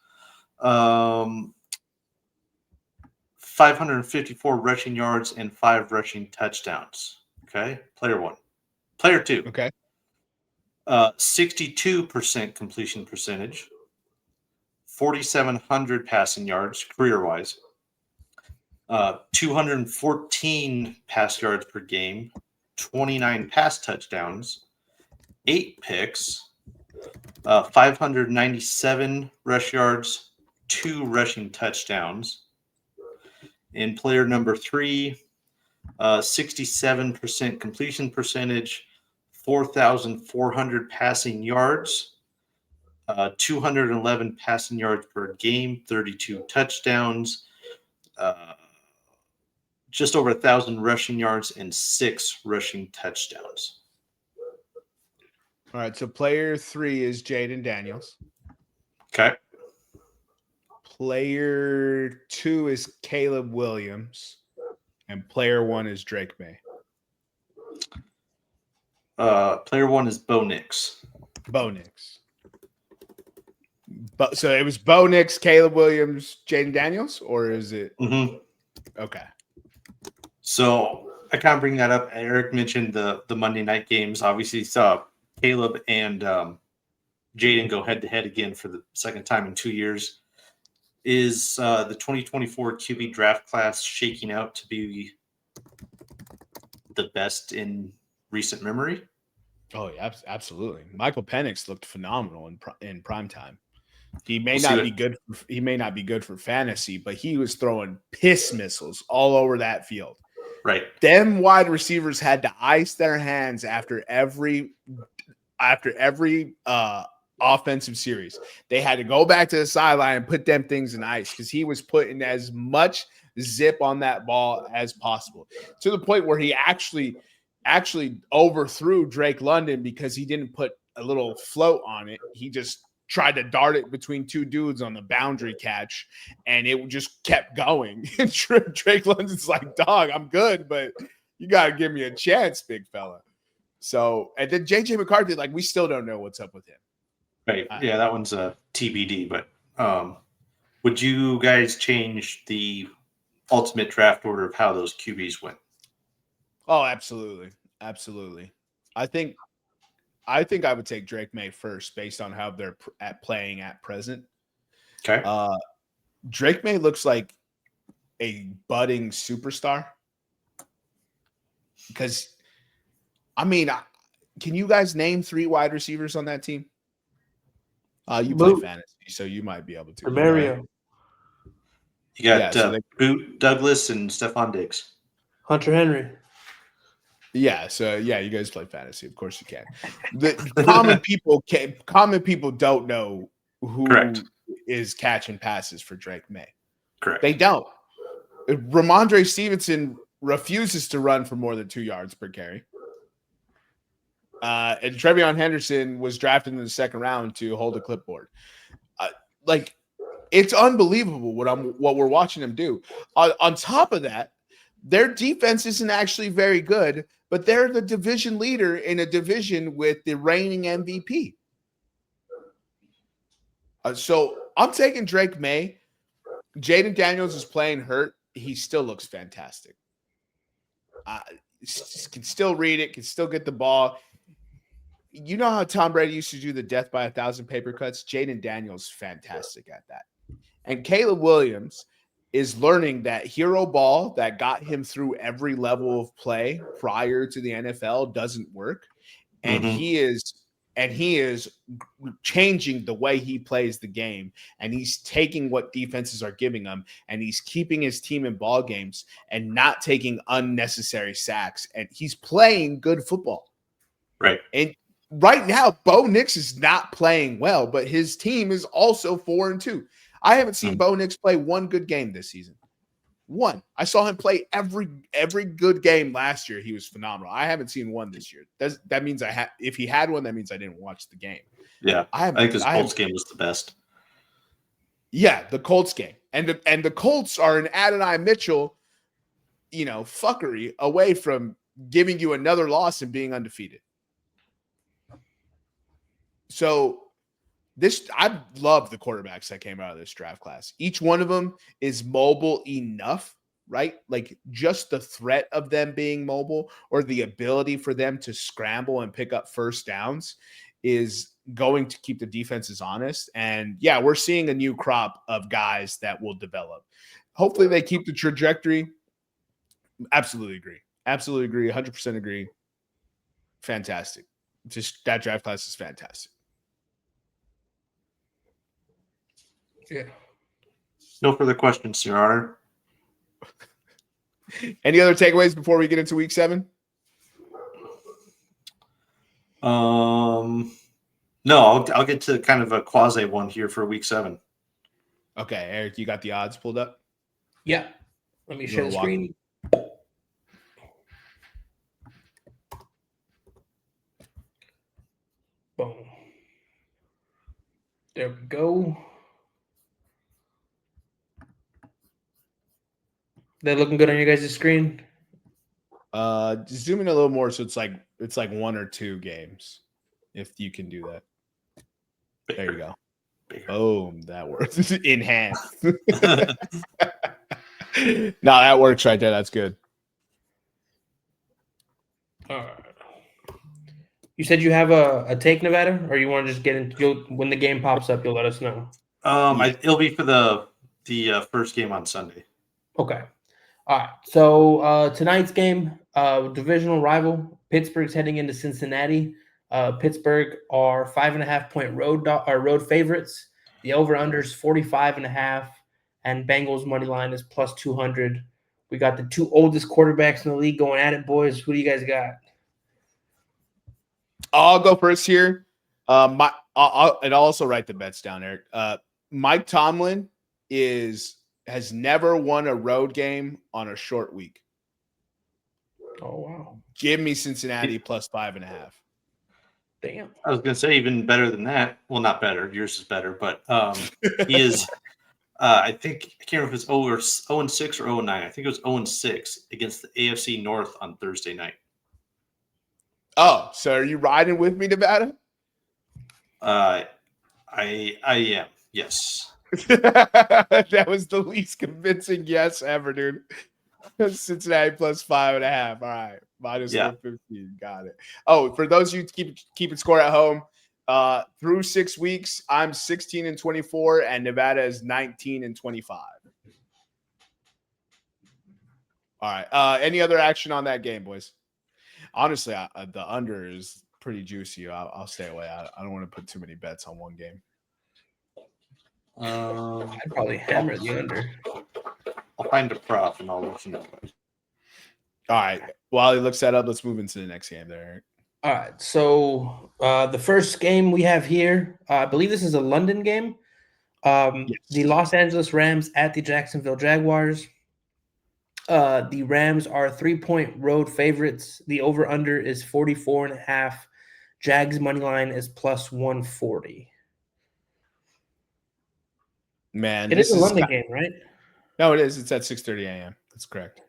554 rushing yards, and 5 rushing touchdowns. Okay, player 1. Player 2. Okay. 62% completion percentage, 4,700 passing yards career-wise, 214 pass yards per game, 29 pass touchdowns, 8 picks, 597 rush yards, 2 rushing touchdowns. And player number 3, 67% completion percentage, 4,400 passing yards, 211 passing yards per game, 32 touchdowns, just over 1,000 rushing yards, and 6 rushing touchdowns. All right, so player 3 is Jaden Daniels. Okay. Player 2 is Caleb Williams. And player 1 is Drake May. Player 1 is Bo Nix. Bo Nix. So it was Bo Nix, Caleb Williams, Jaden Daniels, or is it? Mm-hmm. Okay. So I kind of bring that up. Eric mentioned the Monday night games. Obviously, saw Caleb and Jaden go head-to-head again for the second time in 2 years. Is the 2024 QB draft class shaking out to be the best in recent memory? Oh, yeah, absolutely. Michael Penix looked phenomenal in prime time. He may not be good. He may not be good for fantasy, but he was throwing piss missiles all over that field. Right. Them wide receivers had to ice their hands after every offensive series. They had to go back to the sideline and put them things in ice because he was putting as much zip on that ball as possible, to the point where he actually overthrew Drake London because he didn't put a little float on it. He just tried to dart it between 2 dudes on the boundary catch, and it just kept going. And Drake London's like, dog, I'm good, but you got to give me a chance, big fella. So, and then JJ McCarthy, like, we still don't know what's up with him. Right. Yeah, that one's a TBD. But would you guys change the ultimate draft order of how those QBs went. Oh, absolutely. Absolutely. I think I would take Drake May first based on how they're playing at present. Okay. Drake May looks like a budding superstar. Because, I mean, can you guys name 3 wide receivers on that team? You play fantasy, so you might be able to. Mario. You got Boot Douglas and Stephon Diggs. Hunter Henry. Yeah, so you guys play fantasy. Of course you can. The common people don't know who is catching passes for Drake May. Correct. They don't. Ramondre Stevenson refuses to run for more than 2 yards per carry. And Trevion Henderson was drafted in the second round to hold a clipboard. It's unbelievable what we're watching them do. On top of that, their defense isn't actually very good, but they're the division leader in a division with the reigning MVP. So I'm taking Drake May. Jaden Daniels is playing hurt. He still looks fantastic. Can still read it, can still get the ball. You know how Tom Brady used to do the death by 1,000 paper cuts? Jaden Daniels fantastic at that. And Caleb Williams is learning that hero ball that got him through every level of play prior to the NFL doesn't work. And he is changing the way he plays the game, and he's taking what defenses are giving him, and he's keeping his team in ball games and not taking unnecessary sacks, and he's playing good football. Right. And right now, Bo Nix is not playing well, but his team is also 4-2. I haven't seen Bo Nix play one good game this season. One. I saw him play every good game last year. He was phenomenal. I haven't seen one this year. That means if he had one, that means I didn't watch the game. Yeah, I think his Colts game was the best. Yeah, the Colts game. And the Colts are an Adonai Mitchell, fuckery away from giving you another loss and being undefeated. So I love the quarterbacks that came out of this draft class. Each one of them is mobile enough, right? Like just the threat of them being mobile or the ability for them to scramble and pick up first downs is going to keep the defenses honest. And yeah, we're seeing a new crop of guys that will develop. Hopefully they keep the trajectory. Absolutely agree. 100% agree. Fantastic. Just that draft class is fantastic. Yeah. No further questions, Your Honor. Any other takeaways before we get into week 7? No, I'll get to kind of a quasi one here for week 7. Okay, Eric, you got the odds pulled up? Yeah. Let me share the screen. Boom. There we go. They're looking good on your guys' screen. Just zoom in a little more so it's like 1 or 2 games, if you can do that. There you go. Boom, that works. Enhanced. No, that works right there. That's good. All right. You said you have a take, Nevada, or you want to just get into when the game pops up, you'll let us know. It'll be for the first game on Sunday. Okay. All right. So tonight's game, divisional rival, Pittsburgh's heading into Cincinnati. Pittsburgh are 5.5-point road favorites. The over/under is 45.5, and Bengals money line is plus 200. We got the 2 oldest quarterbacks in the league going at it, boys. Who do you guys got? I'll go first here. I'll also write the bets down, Eric. Mike Tomlin has never won a road game on a short week. Oh, wow. Give me Cincinnati plus 5.5. Damn. I was going to say even better than that. Well, not better. Yours is better, but he is, I can't remember if it's 0-6 or 0-9. I think it was 0-6 against the AFC North on Thursday night. Oh, so are you riding with me, Nevada? I am, yes. That was the least convincing yes ever, dude. Cincinnati plus 5.5. All right. Minus 115. Got it. Oh, for those of you keeping score at home, through 6 weeks, I'm 16-24, and Nevada is 19-25. All right. Any other action on that game, boys? Honestly, the under is pretty juicy. I'll stay away. I don't want to put too many bets on one game. I'd probably hammer the under. I'll find a prop and I'll let you know. All right. While he looks that up, let's move into the next game there, Eric. All right. So the first game we have here, I believe this is a London game. Yes. The Los Angeles Rams at the Jacksonville Jaguars. The Rams are 3-point road favorites. The over-under is 44.5. Jags money line is plus 140. Man, it is a London game, right? No, it is. It's at 6:30 a.m. That's correct.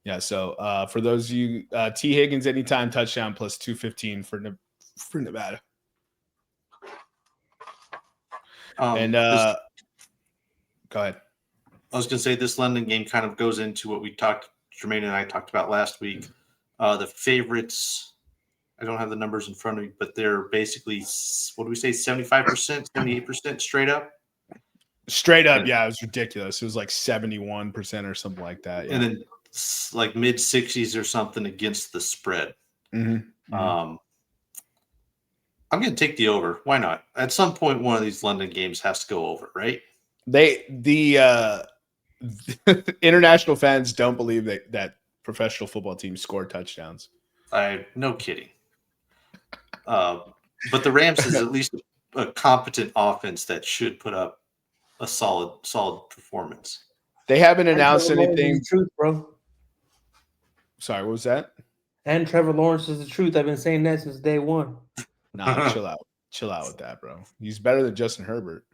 Yeah. So for those of you, T. Higgins anytime touchdown plus 215 for Nevada. Go ahead. I was going to say this London game kind of goes into what Jermaine and I talked about last week. The favorites, I don't have the numbers in front of me, but they're basically, what do we say, 75%, 78% straight up? Straight up, yeah, it was ridiculous. It was like 71% or something like that. Yeah. And then like mid-60s or something against the spread. Mm-hmm. I'm going to take the over. Why not? At some point, one of these London games has to go over, right? The international fans don't believe that professional football teams score touchdowns. No kidding. But the Rams is at least a competent offense that should put up a solid performance. They haven't announced anything. The truth, bro. Sorry, what was that? And Trevor Lawrence is the truth. I've been saying that since day one. Nah, chill out. Chill out with that, bro. He's better than Justin Herbert.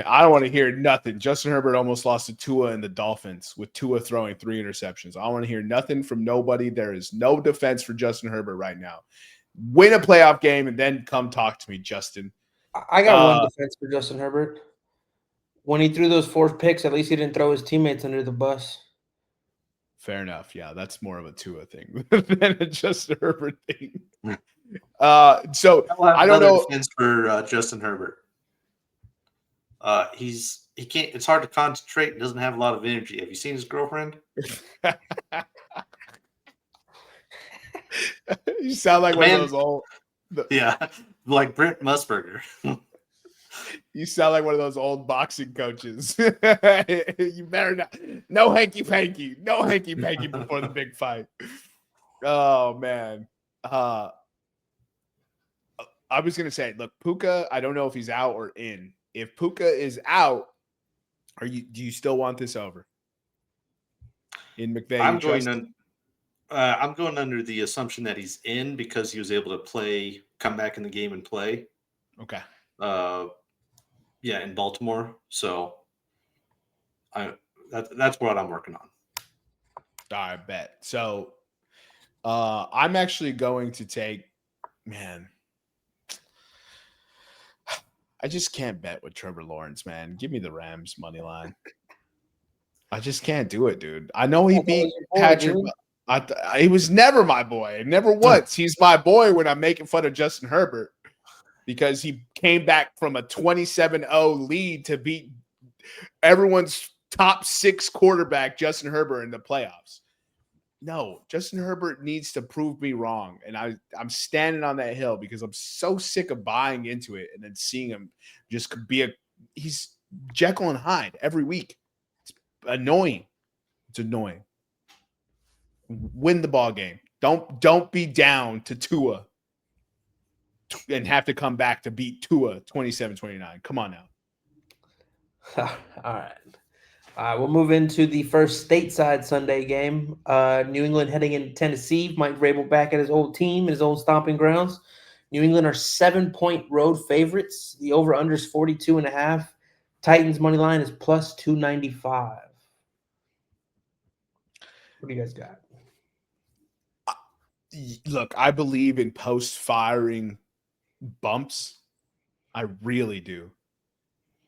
I don't want to hear nothing. Justin Herbert almost lost to Tua and the Dolphins with Tua throwing 3 interceptions. I want to hear nothing from nobody. There is no defense for Justin Herbert right now. Win a playoff game and then come talk to me, Justin. I got one defense for Justin Herbert. When he threw those 4 picks, at least he didn't throw his teammates under the bus. Fair enough. Yeah, that's more of a Tua thing than a Justin Herbert thing. So I don't know. Defense for Justin Herbert. He can't. It's hard to concentrate. Doesn't have a lot of energy. Have you seen his girlfriend? You sound like one of those old. Yeah, like Brent Musburger. You sound like one of those old boxing coaches. You better not. No hanky panky. No hanky panky before the big fight. Oh man. I was gonna say, look, Puka. I don't know if he's out or in. If Puka is out, do you still want this over? In McVay, I'm going under the assumption that he's in because he was able to come back in the game and play. Okay. In Baltimore. So that's what I'm working on. I bet. So I'm actually going to take, man. I just can't bet with Trevor Lawrence, man. Give me the Rams money line. I just can't do it, dude. I know he beat Patrick. He was never my boy. Never once. He's my boy when I'm making fun of Justin Herbert because he came back from a 27-0 lead to beat everyone's top 6 quarterback, Justin Herbert, in the playoffs. No, Justin Herbert needs to prove me wrong. And I'm standing on that hill because I'm so sick of buying into it and then seeing him just he's Jekyll and Hyde every week. It's annoying. It's annoying. Win the ball game. Don't be down to Tua and have to come back to beat Tua 27-29. Come on now. All right. We'll move into the first stateside Sunday game. New England heading into Tennessee. Mike Vrabel back at his old team, his old stomping grounds. New England are 7-point road favorites. The over-under is 42.5. Titans money line is plus 295. What do you guys got? Look, I believe in post-firing bumps. I really do.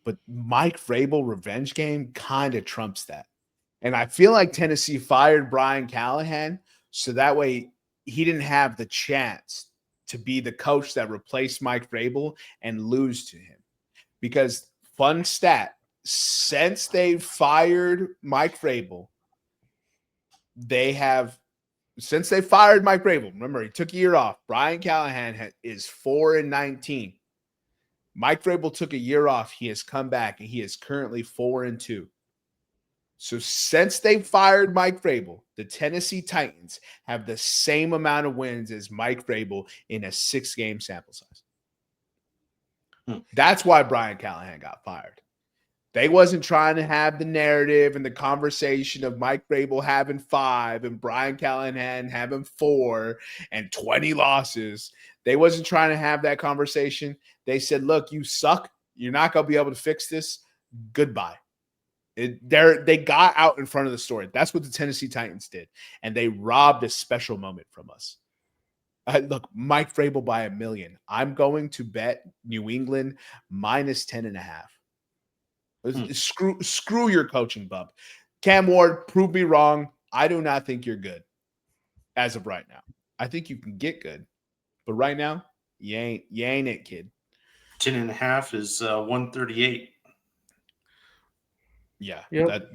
but Mike Vrabel revenge game kind of trumps that. And I feel like Tennessee fired Brian Callahan so that way he didn't have the chance to be the coach that replaced Mike Vrabel and lose to him. Because fun stat, since they fired Mike Vrabel, since they fired Mike Vrabel, remember he took a year off. Brian Callahan is 4-19. Mike Vrabel took a year off. He has come back and he is currently 4-2. So since they fired Mike Vrabel, the Tennessee Titans have the same amount of wins as Mike Vrabel in a 6-game sample size. That's why Brian Callahan got fired. They wasn't trying to have the narrative and the conversation of Mike Vrabel having 5 and Brian Callahan having 4 and 20 losses. They wasn't trying to have that conversation. They said, look, you suck. You're not going to be able to fix this. Goodbye. They got out in front of the story. That's what the Tennessee Titans did. And they robbed a special moment from us. Look, Mike Vrabel by 1 million. I'm going to bet New England minus 10.5. Screw your coaching bump. Cam Ward, prove me wrong. I do not think you're good as of right now. I think you can get good. But right now, you ain't it, kid. 10.5 is 138. Yeah. Yep.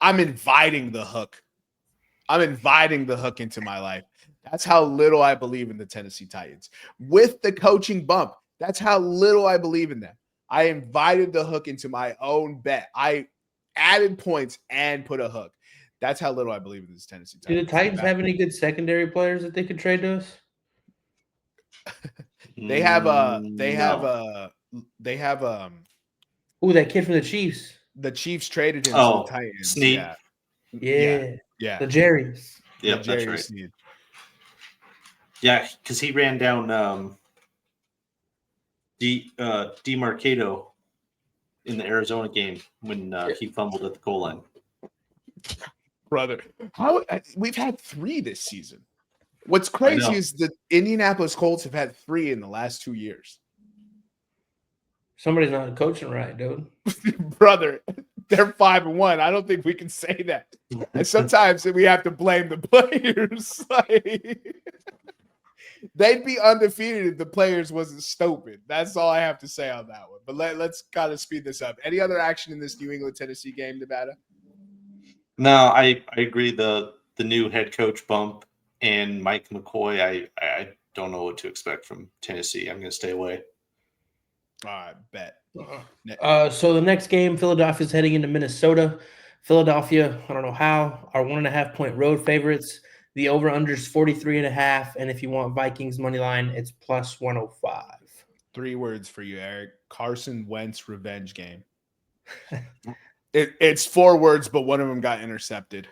I'm inviting the hook. I'm inviting the hook into my life. That's how little I believe in the Tennessee Titans. With the coaching bump, that's how little I believe in them. I invited the hook into my own bet. I added points and put a hook. That's how little I believe in this Tennessee Titans. Do the Titans have any good secondary players that they could trade to us? They have that kid from the Chiefs. The Chiefs traded him to the Titans. Snead. Yeah. The Jerry's. Yep, that's right. Snead. Yeah, because he ran down DeMarcado in the Arizona game when he fumbled at the goal line. Brother, we've had 3 this season. What's crazy is the Indianapolis Colts have had 3 in the last 2 years. Somebody's not coaching right, dude. Brother, they're 5-1. I don't think we can say that. And sometimes we have to blame the players. They'd be undefeated if the players wasn't stupid. That's all I have to say on that one. But let's kind of speed this up. Any other action in this New England-Tennessee game, Nevada? No, I agree. The new head coach bump and Mike McCoy, I don't know what to expect from Tennessee. I'm going to stay away. All right, bet. So the next game, Philadelphia's heading into Minnesota. Philadelphia, I don't know how, are 1.5-point road favorites. The over-under is 43.5, and if you want Vikings money line, it's plus 105. 3 words for you, Eric. Carson Wentz revenge game. It's 4 words, but one of them got intercepted.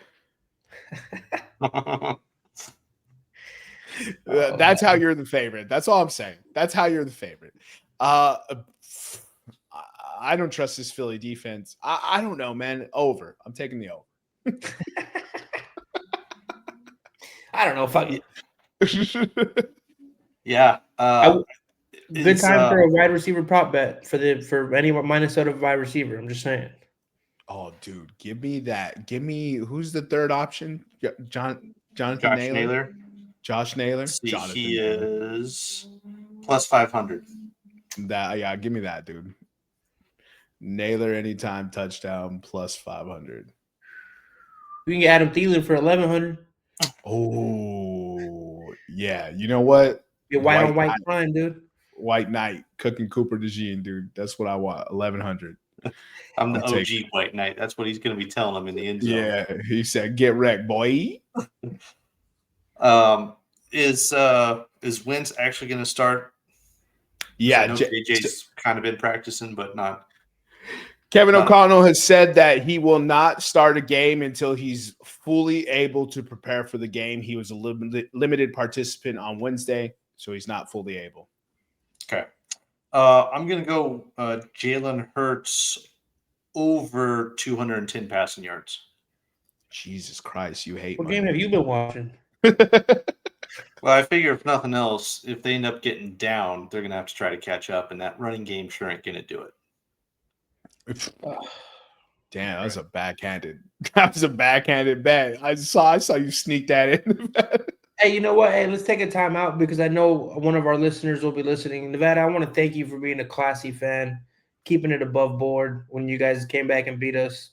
That's how you're the favorite. That's all I'm saying. That's how you're the favorite. I don't trust this Philly defense. I don't know, man. Over. I'm taking the over. I don't know. Fuck it. Yeah. Good time for a wide receiver prop bet for any Minnesota wide receiver. I'm just saying. Oh, dude, give me that. Give me who's the third option? Jonathan Naylor. Josh Naylor. He is plus 500. Give me that, dude. Naylor anytime touchdown plus 500. We can get Adam Thielen for 1,100. Oh, yeah. You know what? Get white on white crime, dude. White Knight, cooking Cooper DeJean, dude. That's what I want. 1,100. I'm the OG White Knight. That's what he's going to be telling him in the end zone. Yeah, he said, "Get wrecked, boy." Is Wentz actually going to start? Yeah, I know JJ's kind of been practicing, but not. Kevin O'Connell has said that he will not start a game until he's fully able to prepare for the game. He was a limited participant on Wednesday, so he's not fully able. Okay. I'm going to go Jalen Hurts over 210 passing yards. Jesus Christ, you hate What game have you been watching? Well, I figure if nothing else, if they end up getting down, they're going to have to try to catch up, and that running game sure ain't going to do it. Damn, that was a backhanded. That was a backhanded bet. I saw you sneak that in. Hey, you know what? Hey, let's take a time out because I know one of our listeners will be listening. Nevada, I want to thank you for being a classy fan, keeping it above board when you guys came back and beat us.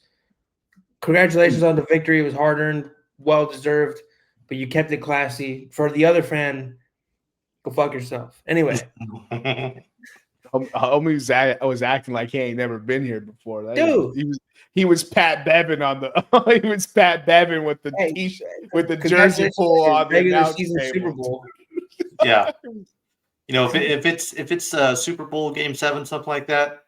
Congratulations on the victory. It was hard earned, well deserved, but you kept it classy. For the other fan, go fuck yourself. Anyway, Homie was acting like he ain't never been here before. dude, He was Pat Bevan on the. He was Pat Bevan with the t-shirt, with the jersey pull on the regular announce season table. Super Bowl. Yeah, if it's Super Bowl Game 7, something like that,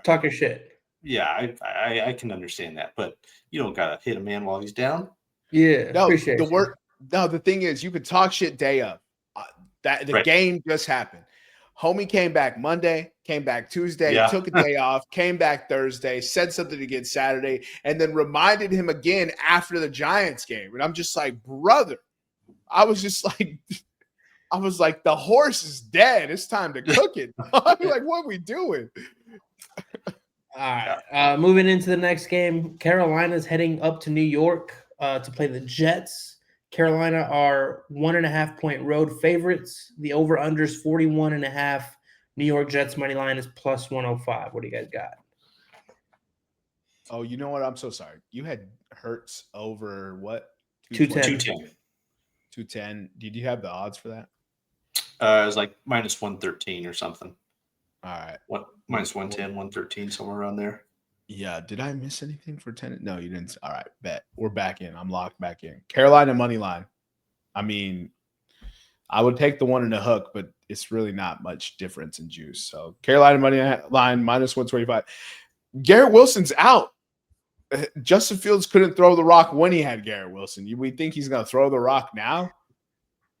Talk your shit. yeah, I can understand that, but you don't gotta hit a man while he's down. Yeah, No, appreciate you. No, the thing is, you could talk shit day up. That the Right. game just happened. Homie came back Monday, came back Tuesday, Yeah. took a day off, came back Thursday, said something again Saturday, and then reminded him again after the Giants game. And I'm just like, brother, I was like, the horse is dead. It's time to cook it. I'm like, what are we doing? All right. Moving into the next game, Carolina's heading up to New York to play the Jets. Carolina are 1.5 point road favorites. The over-under is 41.5. New York Jets money line is plus 105. What do you guys got? Oh, you know what? I'm so sorry. You had Hurts over what? 210. 210. Did you have the odds for that? It was like minus 113 or something. All right. What minus 110, 113, somewhere around there. Yeah. Did I miss anything for 10? No, you didn't. All right. Bet. We're back in. I'm locked back in. Carolina money line. I mean, I would take the one in the hook, but it's really not much difference in juice. So Carolina money line minus 125. Garrett Wilson's out. Justin Fields couldn't throw the rock when he had Garrett Wilson. We think he's going to throw the rock now?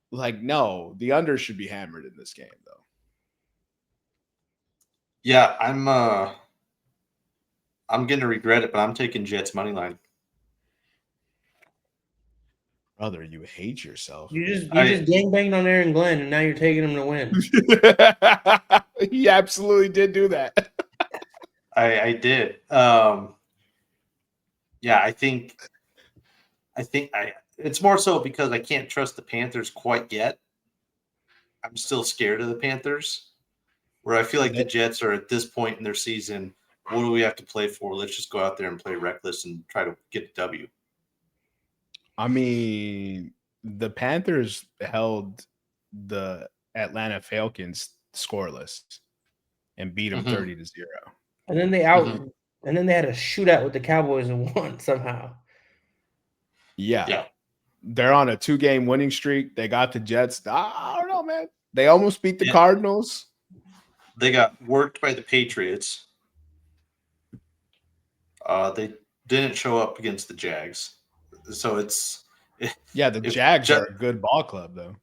Like, no. The under should be hammered in this game, though. Yeah, I'm going to regret it, but I'm taking Jets money line. Brother, you hate yourself. You just gangbanged on Aaron Glenn, and now you're taking him to win. He absolutely did do that. I did. Yeah, I think it's more so because I can't trust the Panthers quite yet. I'm still scared of the Panthers. Where I feel like the Jets are at this point in their season. What do we have to play for? Let's just go out there and play reckless and try to get a W. I mean, the Panthers held the Atlanta Falcons scoreless and beat them 30-0. And then they and then they had a shootout with the Cowboys and won somehow. Yeah. They're on a 2-game winning streak. They got the Jets. I don't know, man. They almost beat the Cardinals. They got worked by the Patriots. They didn't show up against the Jags. So the Jags are a good ball club, though.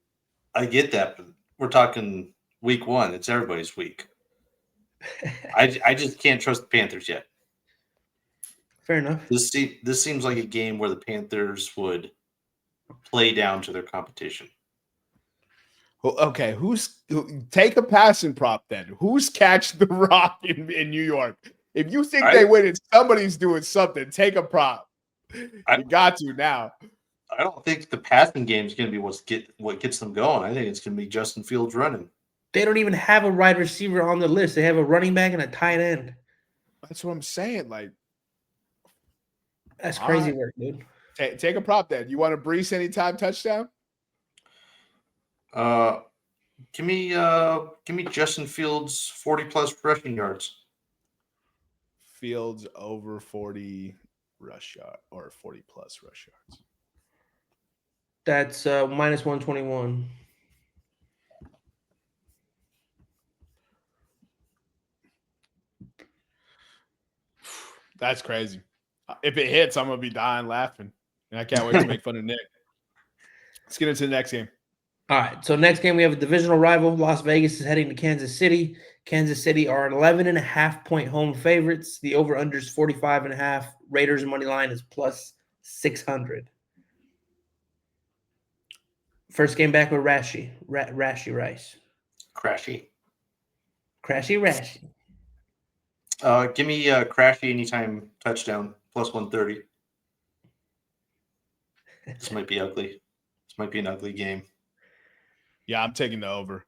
I get that, but we're talking week 1. It's everybody's week. I just can't trust the Panthers yet. Fair enough. This seems like a game where the Panthers would play down to their competition. Well, okay, take a passing prop then? Who's catch the rock in New York? If you think they win and somebody's doing something, take a prop. You got to now. I don't think the passing game is going to be what gets them going. I think it's going to be Justin Fields running. They don't even have a wide receiver on the list. They have a running back and a tight end. That's what I'm saying. Like, that's crazy work, dude. Take a prop then. You want a Brees anytime touchdown? Give me Justin Fields 40+ rushing yards. Fields over 40 rush yard or 40+ rush yards. That's minus 121. That's crazy. If it hits, I'm gonna be dying laughing, and I can't wait to make fun of Nick. Let's get into the next game. All right, so next game we have a divisional rival. Las Vegas is heading to Kansas City. Kansas City are 11.5 point home favorites. The over/under is 45.5. Raiders money line is plus 600. First game back with Rashy Rice. Crashy. Crashy Rashy. Give me Crashy anytime touchdown plus 130. This might be ugly. This might be an ugly game. Yeah, I'm taking the over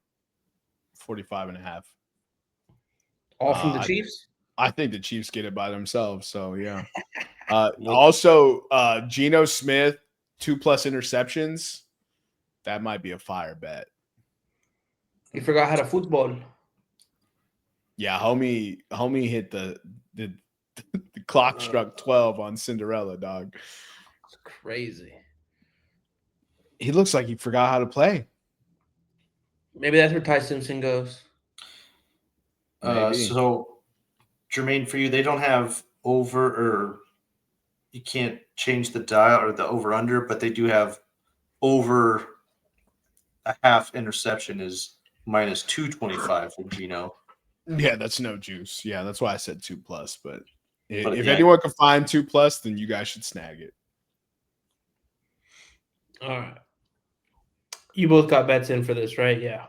45.5. All from the Chiefs? I think the Chiefs get it by themselves. So, yeah. Also, Geno Smith, 2+ interceptions. That might be a fire bet. You forgot how to football. Yeah, homie hit the clock struck 12 on Cinderella, dog. It's crazy. He looks like he forgot how to play. Maybe that's where Ty Simpson goes. So, Jermaine, for you, they don't have over, or you can't change the dial or the over under, but they do have over a half interception is minus 225 for Geno. Yeah, that's no juice. Yeah, that's why I said 2+. But if yeah. anyone can find 2+, then you guys should snag it. All right. You both got bets in for this, right? Yeah.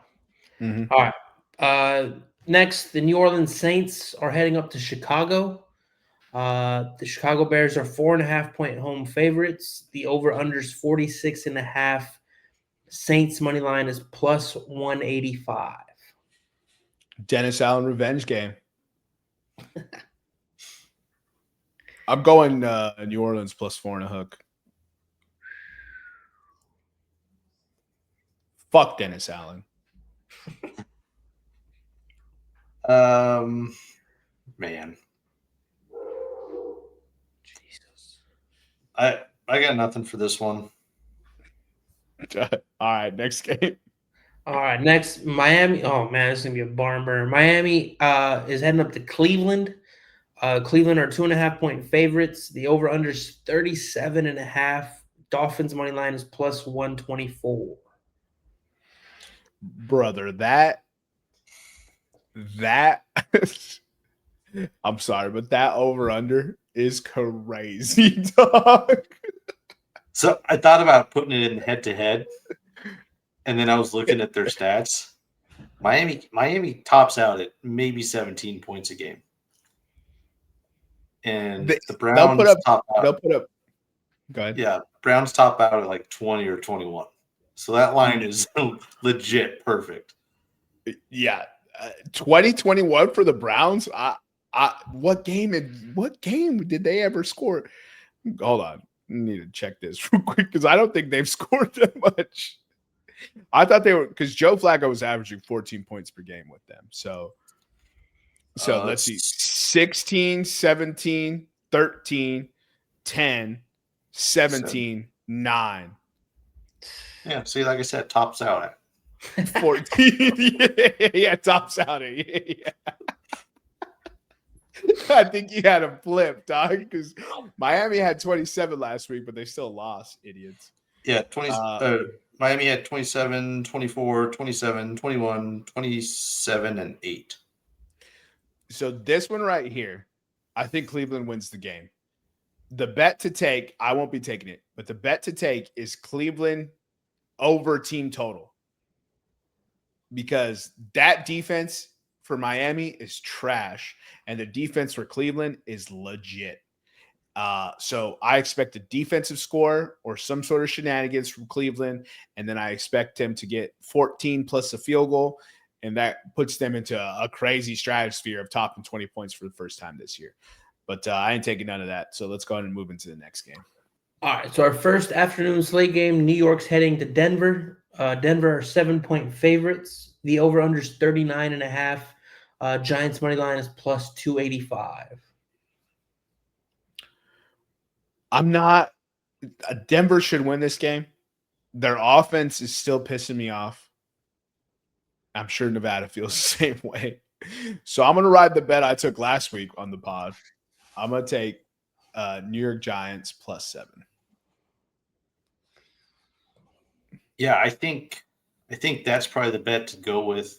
Mm-hmm. All right. Next, the New Orleans Saints are heading up to Chicago. The Chicago Bears are 4.5-point home favorites. The over-under's 46.5. Saints money line is plus 185. Dennis Allen revenge game. I'm going New Orleans plus 4.5. Fuck Dennis Allen. Man, Jesus. I got nothing for this one. All right, next game. All right, next Miami. Oh man, this is gonna be a barn burner. Miami is heading up to Cleveland. Cleveland are 2.5-point favorites. The over/under is 37.5. Dolphins money line is plus 124. Brother, that I'm sorry, but that over/under is crazy, dog. So I thought about putting it in head-to-head, and then I was looking at their stats. Miami tops out at maybe 17 points a game. And the Browns top out. They'll put up. Go ahead. Yeah, Browns top out at like 20 or 21. So that line is legit perfect. Yeah, 2021 for the Browns. What game did they ever score? Hold on, I need to check this real quick because I don't think they've scored that much. I thought they were, because Joe Flacco was averaging 14 points per game with them. So let's see. 16, 17, 13, 10, 17, 9. Yeah, see, like I said, tops out at 14. Yeah, tops out at. Yeah. I think you had a flip, dog, because Miami had 27 last week, but they still lost, idiots. Yeah, Miami had 27, 24, 27, 21, 27, and 8. So this one right here, I think Cleveland wins the game. The bet to take, I won't be taking it, but the bet to take is Cleveland over team total. Because that defense for Miami is trash, and the defense for Cleveland is legit. So I expect a defensive score or some sort of shenanigans from Cleveland, and then I expect them to get 14 plus a field goal, and that puts them into a crazy stratosphere of topping 20 points for the first time this year. But I ain't taking none of that, so let's go ahead and move into the next game. All right, so our first afternoon slate game, New York's heading to Denver. Denver are 7-point favorites. The over-under is 39.5. Giants money line is plus 285. Denver should win this game. Their offense is still pissing me off. I'm sure Nevada feels the same way. So I'm going to ride the bet I took last week on the pod. I'm going to take New York Giants plus 7. Yeah, I think that's probably the bet to go with,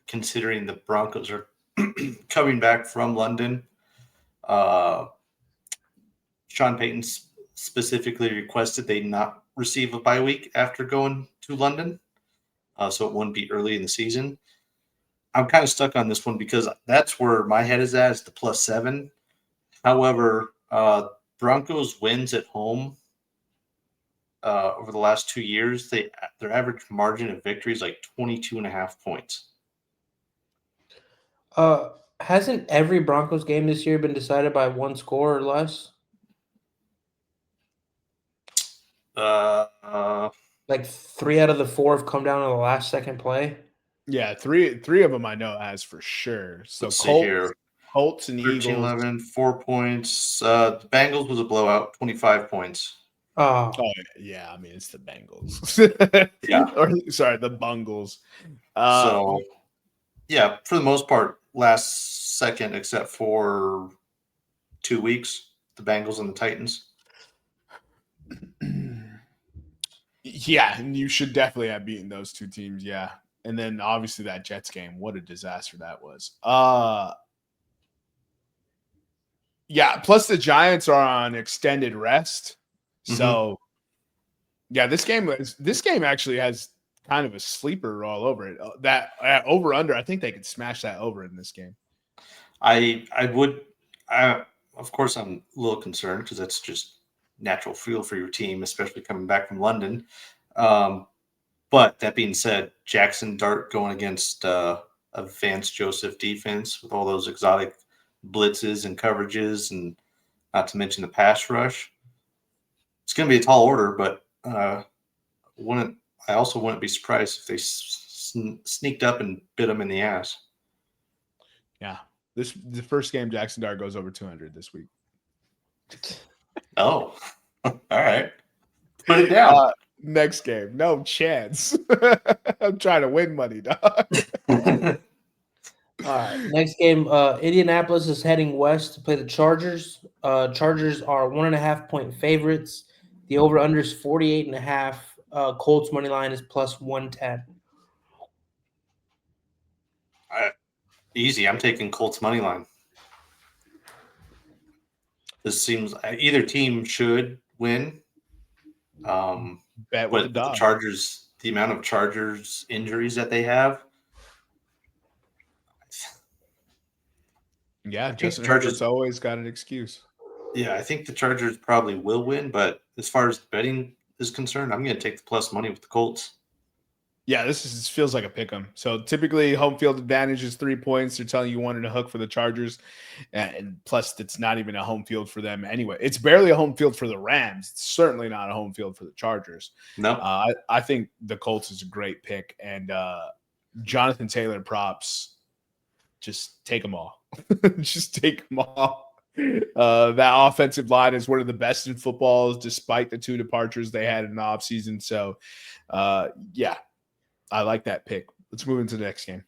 considering the Broncos are coming back from London. Sean Payton specifically requested they not receive a bye week after going to London, so it wouldn't be early in the season. I'm kind of stuck on this one because that's where my head is at, is the +7. However, Broncos wins at home over the last 2 years, their average margin of victory is like 22.5 points. Hasn't every Broncos game this year been decided by one score or less? Like 3 out of the 4 have come down to the last second play. Yeah, three of them I know as for sure. So Let's see here. Colts and 13, Eagles. 11, 4 points. The Bengals was a blowout, 25 points. Oh, yeah. I mean, it's the Bengals. Yeah. Or sorry, the Bungles. So, yeah, for the most part, last second, except for 2 weeks, the Bengals and the Titans. Yeah, and you should definitely have beaten those two teams. Yeah. And then obviously that Jets game, what a disaster that was. Yeah, plus the Giants are on extended rest. So yeah, this game actually has kind of a sleeper all over it. That over under, I think they could smash that over in this game. Of course, I'm a little concerned because that's just natural feel for your team, especially coming back from London. But that being said, Jackson Dart going against a Vance Joseph defense with all those exotic blitzes and coverages, and not to mention the pass rush. It's going to be a tall order, but I also wouldn't be surprised if they sneaked up and bit them in the ass. Yeah. The first game, Jackson Dart goes over 200 this week. Oh, all right. Put it down. Next game, no chance. I'm trying to win money, dog. all right. Next game, Indianapolis is heading west to play the Chargers. Chargers are 1.5 point favorites. The over/under is 48.5. Colts money line is +110. Easy. I'm taking Colts money line. This seems either team should win. Bet with the dog. The Chargers, the amount of Chargers injuries that they have. Yeah, Justin Herbert's always got an excuse. Yeah, I think the Chargers probably will win, but as far as betting is concerned, I'm going to take the plus money with the Colts. Yeah, this feels like a pick 'em. So typically, home field advantage is 3 points. They're telling you 1.5 for the Chargers, and plus it's not even a home field for them anyway. It's barely a home field for the Rams. It's certainly not a home field for the Chargers. No, I think the Colts is a great pick, and Jonathan Taylor props. Just take them all. Just take them all. That offensive line is one of the best in football, despite the 2 departures they had in the offseason. So, yeah, I like that pick. Let's move into the next game.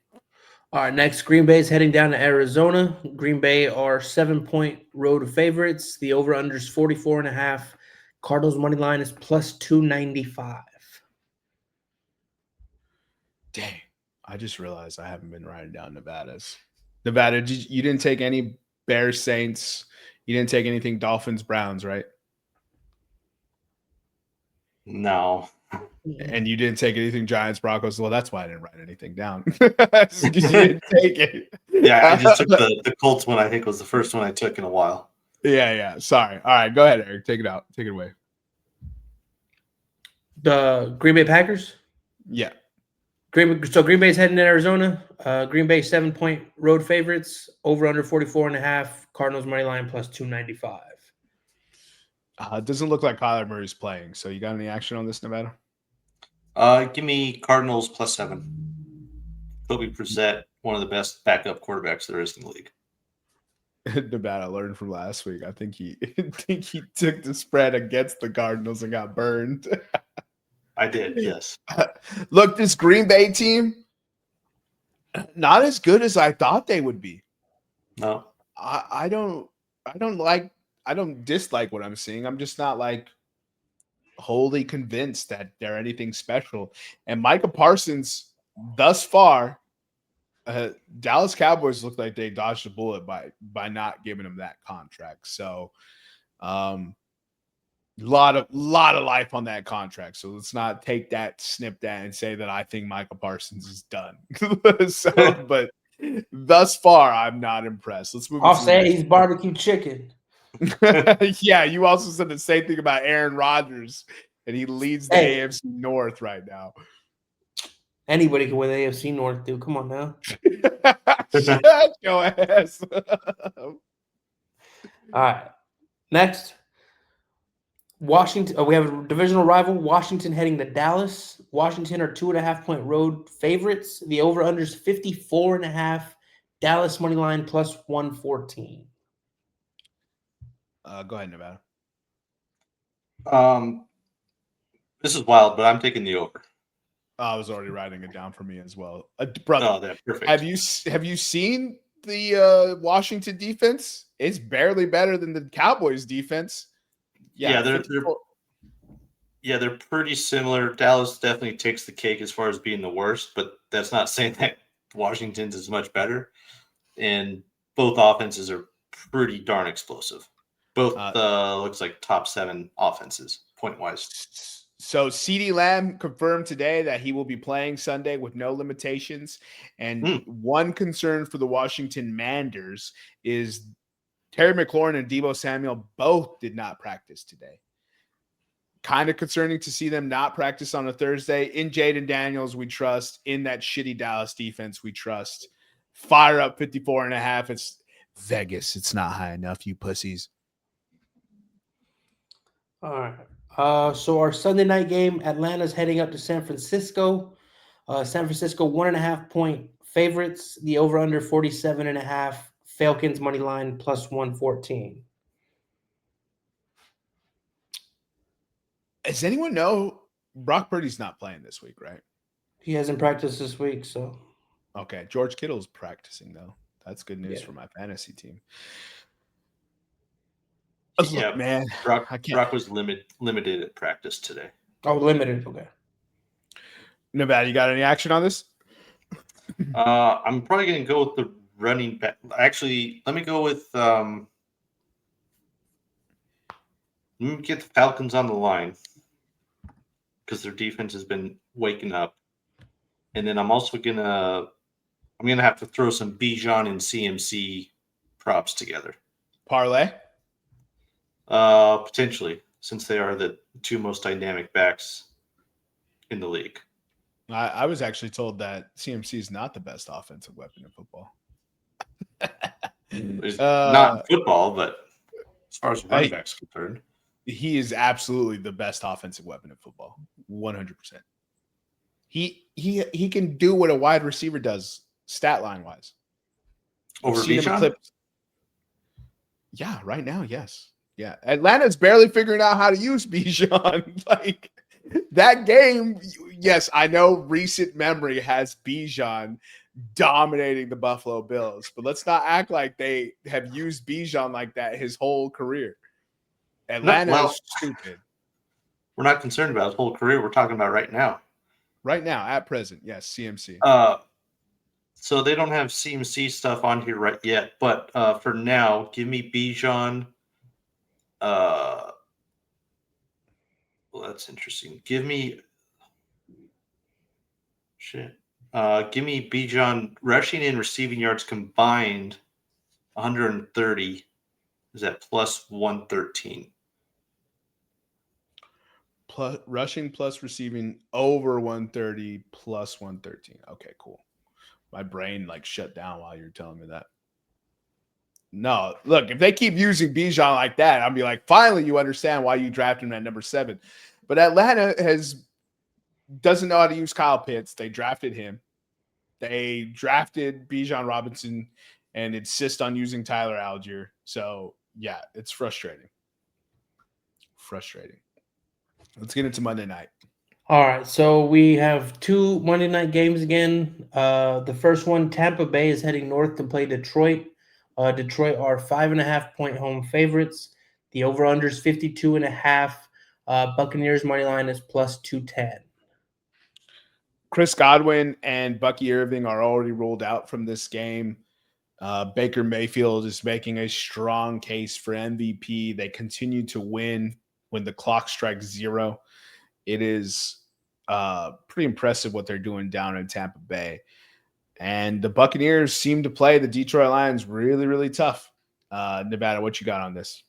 All right, next, Green Bay is heading down to Arizona. Green Bay are 7-point road favorites. The over/under is 44.5. Cardinals money line is +295. Dang, I just realized I haven't been writing down Nevada's. Nevada, you didn't take any Bears, Saints. You didn't take anything Dolphins, Browns, right? No. And you didn't take anything Giants, Broncos. Well, that's why I didn't write anything down. Because you didn't take it. Yeah, I just took the Colts one. I think was the first one I took in a while. Yeah. Sorry. All right, go ahead, Eric. Take it out. Take it away. The Green Bay Packers? Yeah. Green Bay's heading to Arizona. Green Bay 7-point road favorites. Over/under 44.5. Cardinals money line +295. It doesn't look like Kyler Murray's playing. So you got any action on this, Nevada? Give me Cardinals +7. Kobe Brissett, one of the best backup quarterbacks there is in the league. Nevada learned from last week. I think he took the spread against the Cardinals and got burned. I did, yes. Look, this Green Bay team, not as good as I thought they would be. No. I don't dislike what I'm seeing. I'm just not like wholly convinced that they're anything special. And Micah Parsons, thus far, Dallas Cowboys look like they dodged a bullet by not giving him that contract. So, lot of life on that contract. So let's not take that, snip that, and say that I think Michael Parsons is done. But thus far, I'm not impressed. Let's move. I'll say he's barbecue chicken. Yeah, you also said the same thing about Aaron Rodgers, and he leads the AFC North right now. Anybody can win the AFC North, dude. Come on now. Shut your ass. All right. Next, Washington. We have a divisional rival, Washington, heading to Dallas. Washington are 2.5-point road favorites. The over/under is 54.5. Dallas money line plus 114. Go ahead, Nevada. This is wild, but I'm taking the over. I was already writing it down for me as well, brother. Oh, that's perfect. Have you seen the Washington defense? It's barely better than the Cowboys defense. Yeah, they're pretty similar. Dallas definitely takes the cake as far as being the worst, but that's not saying that Washington's is much better. And both offenses are pretty darn explosive. Both looks like top 7 offenses point wise. So CeeDee Lamb confirmed today that he will be playing Sunday with no limitations. And one concern for the Washington Manders is Terry McLaurin and Deebo Samuel both did not practice today. Kind of concerning to see them not practice on a Thursday. In Jaden Daniels, we trust. In that shitty Dallas defense, we trust. Fire up 54.5. It's Vegas. It's not high enough, you pussies. All right. So our Sunday night game, Atlanta's heading up to San Francisco. San Francisco 1.5-point favorites. The over/under 47.5. Falcons money line plus 114. Does anyone know Brock Purdy's not playing this week, right? He hasn't practiced this week, so. Okay. George Kittle's practicing, though. That's good news for my fantasy team. Yeah, look, man. Brock was limited at practice today. Oh, limited. Okay. Nevada, you got any action on this? I'm probably going to go with the running back. Actually, let me go with let me get the Falcons on the line because their defense has been waking up. And then I'm also gonna have to throw some Bijan and CMC props together. Parlay? Potentially, since they are the 2 most dynamic backs in the league. I was actually told that CMC is not the best offensive weapon in football. Not in football, but as far as running backs concerned, he is absolutely the best offensive weapon in football. 100%. He can do what a wide receiver does, stat line wise. Over Bijan? Yeah, right now, yes. Yeah, Atlanta's barely figuring out how to use Bijan. Like that game, yes, I know recent memory has Bijan dominating the Buffalo Bills, but let's not act like they have used Bijan like that his whole career. Atlanta is stupid. We're not concerned about his whole career. We're talking about right now. Right now, at present, yes, CMC. So they don't have CMC stuff on here right yet, but for now, give me Bijan. Well, that's interesting. Give me Bijan rushing and receiving yards combined 130 is at plus 113. Plus rushing plus receiving over 130 plus 113. Okay, cool. My brain shut down while you're telling me that. No, look, if they keep using Bijan like that, I'll be like, finally, you understand why you drafted him at number 7. But Atlanta doesn't know how to use Kyle Pitts. They drafted him. They drafted Bijan Robinson and insist on using Tyler Algier. So, yeah, it's frustrating. Let's get into Monday night. All right, so we have 2 Monday night games again. The first one, Tampa Bay is heading north to play Detroit. Detroit are 5.5-point home favorites. The over/under is 52.5. Buccaneers money line is plus 210. Chris Godwin and Bucky Irving are already ruled out from this game. Baker Mayfield is making a strong case for MVP. They continue to win. when the clock strikes 0. It is pretty impressive what they're doing down in Tampa Bay. And the Buccaneers seem to play the Detroit Lions really, really tough. Nevada, what you got on this?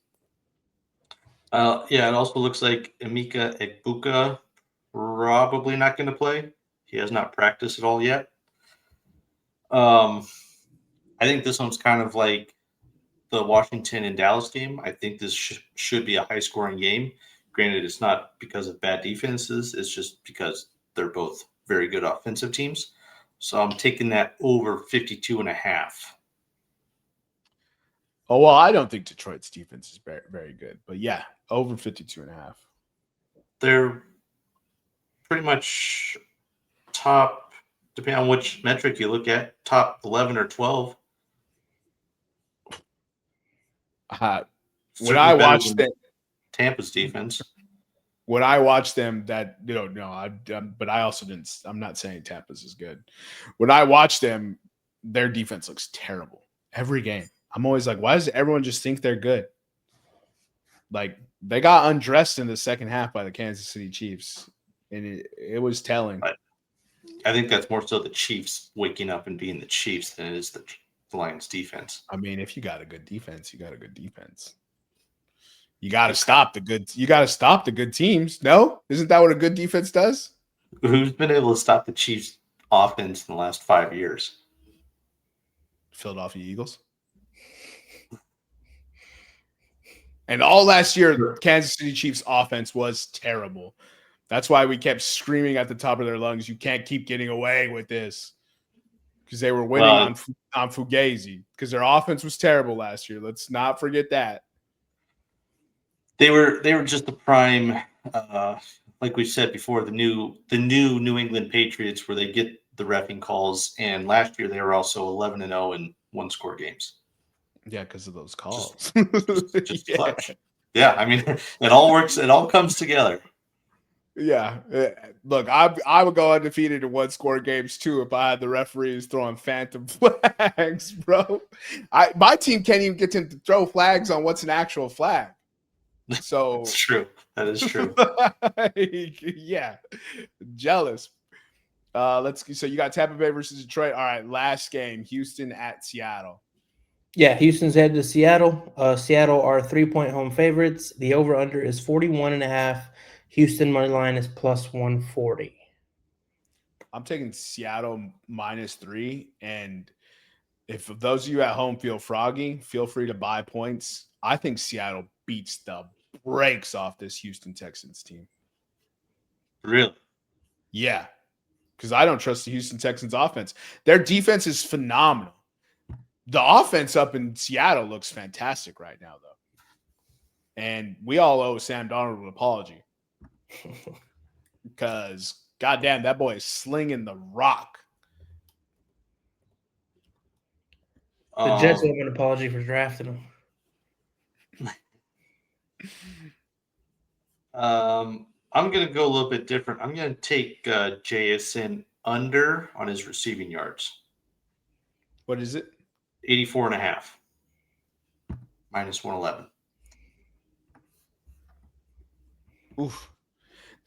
Yeah, it also looks like Emeka Egbuka probably not going to play. He has not practiced at all yet. I think this one's kind of like the Washington and Dallas game. I think this should be a high-scoring game. Granted, it's not because of bad defenses. It's just because they're both very good offensive teams. So I'm taking that over 52.5. Oh, well, I don't think Detroit's defense is very, very good. But yeah, over 52.5. They're pretty much top, depending on which metric you look at, top 11 or 12. When I watched them, Tampa's defense. When I watched them, but I also didn't. I'm not saying Tampa's is good. When I watched them, their defense looks terrible every game. I'm always like, why does everyone just think they're good? Like, they got undressed in the second half by the Kansas City Chiefs, and it was telling. I think that's more so the Chiefs waking up and being the Chiefs than it is the Lions defense. I mean, if you got a good defense, you got a good defense. You got to stop the good. You got to stop the good teams. No, isn't that what a good defense does? Who's been able to stop the Chiefs' offense in the last 5 years? Philadelphia Eagles. And all last year, Kansas City Chiefs offense was terrible. That's why we kept screaming at the top of their lungs, you can't keep getting away with this. Because they were winning on Fugazi. Because their offense was terrible last year. Let's not forget that. They were just the prime, like we said before, the new New England Patriots, where they get the reffing calls. And last year they were also 11-0 in one-score games. Yeah, because of those calls. Just clutch. Yeah, I mean, it all works. It all comes together. Yeah. Look, I would go undefeated in one-score games too if I had the referees throwing phantom flags, bro. My team can't even get to throw flags on what's an actual flag. So it's true. That is true. Yeah. Jealous. So you got Tampa Bay versus Detroit. All right, last game, Houston at Seattle. Yeah, Houston's headed to Seattle. Seattle are 3-point home favorites. The over-under is 41.5. Houston money line is plus 140. I'm taking Seattle -3. And if those of you at home feel froggy, feel free to buy points. I think Seattle beats the brakes off this Houston Texans team. Really? Yeah. Because I don't trust the Houston Texans offense. Their defense is phenomenal. The offense up in Seattle looks fantastic right now, though. And we all owe Sam Darnold an apology. Because, goddamn, that boy is slinging the rock. The Jets owe him an apology for drafting him. I'm going to go a little bit different. I'm going to take JSN under on his receiving yards. What is it? 84.5. -111. Oof.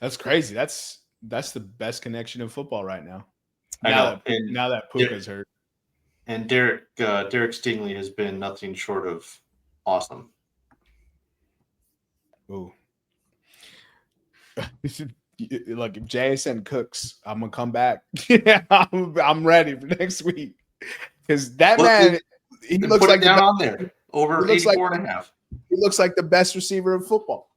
That's crazy. That's the best connection in football right now. Now that Puka's hurt. And Derek Stingley has been nothing short of awesome. Ooh. Look, if JSN cooks, I'm gonna come back. I'm ready for next week. Because that man, he looks like down on there over 84.5. He looks like the best receiver in football.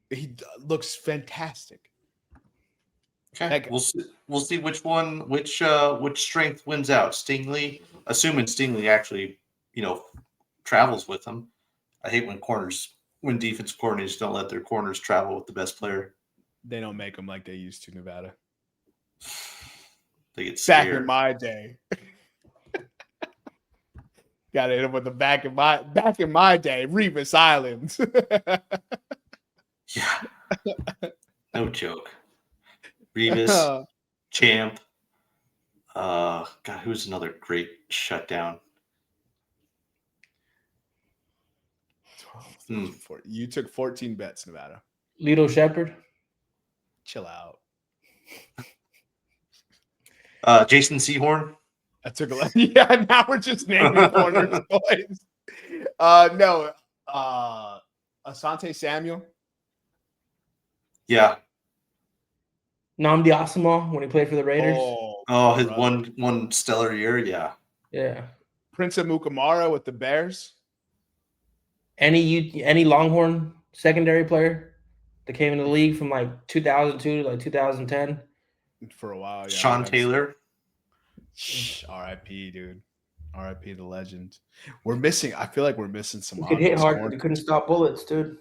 He looks fantastic. Okay, we'll see which strength wins out. Stingley, assuming Stingley actually, travels with them. I hate when defense coordinators don't let their corners travel with the best player. They don't make them like they used to, Nevada. They get scared. Back in my day. Got to hit him with the back in my day, Revis Islands. Yeah. No joke. Revis, Champ. God, who's another great shutdown? You took 14 bets, Nevada. Lito Shepherd. Chill out. Jason Sehorn. I took 11. Yeah, now we're just naming corners, boys. No. Asante Samuel. Yeah. Nnamdi Asomugha when he played for the Raiders. Oh, his one stellar year. Yeah. Yeah. Prince of Mukamara with the Bears. Any Longhorn secondary player that came into the league from like 2002 to like 2010. For a while, yeah. Sean Taylor. R.I.P. dude. R.I.P. the legend. We're missing. I feel like we're missing some. He could hit hard, but he couldn't stop bullets, dude.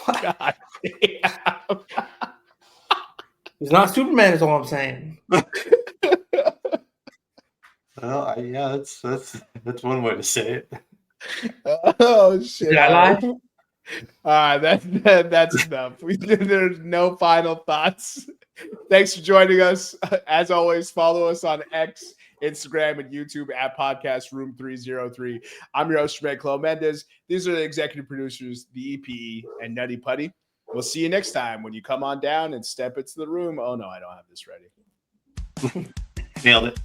God damn. He's not Superman, is all I'm saying. Well, yeah, that's one way to say it. Oh shit! Did I lie? All right, that's enough. There's no final thoughts. Thanks for joining us. As always, follow us on X, Instagram, and YouTube at Podcast Room 303. I'm your host, Jermaine Mendez. These are the executive producers, the EPE, and Nutty Putty. We'll see you next time when you come on down and step into the room. Oh no, I don't have this ready. Nailed it.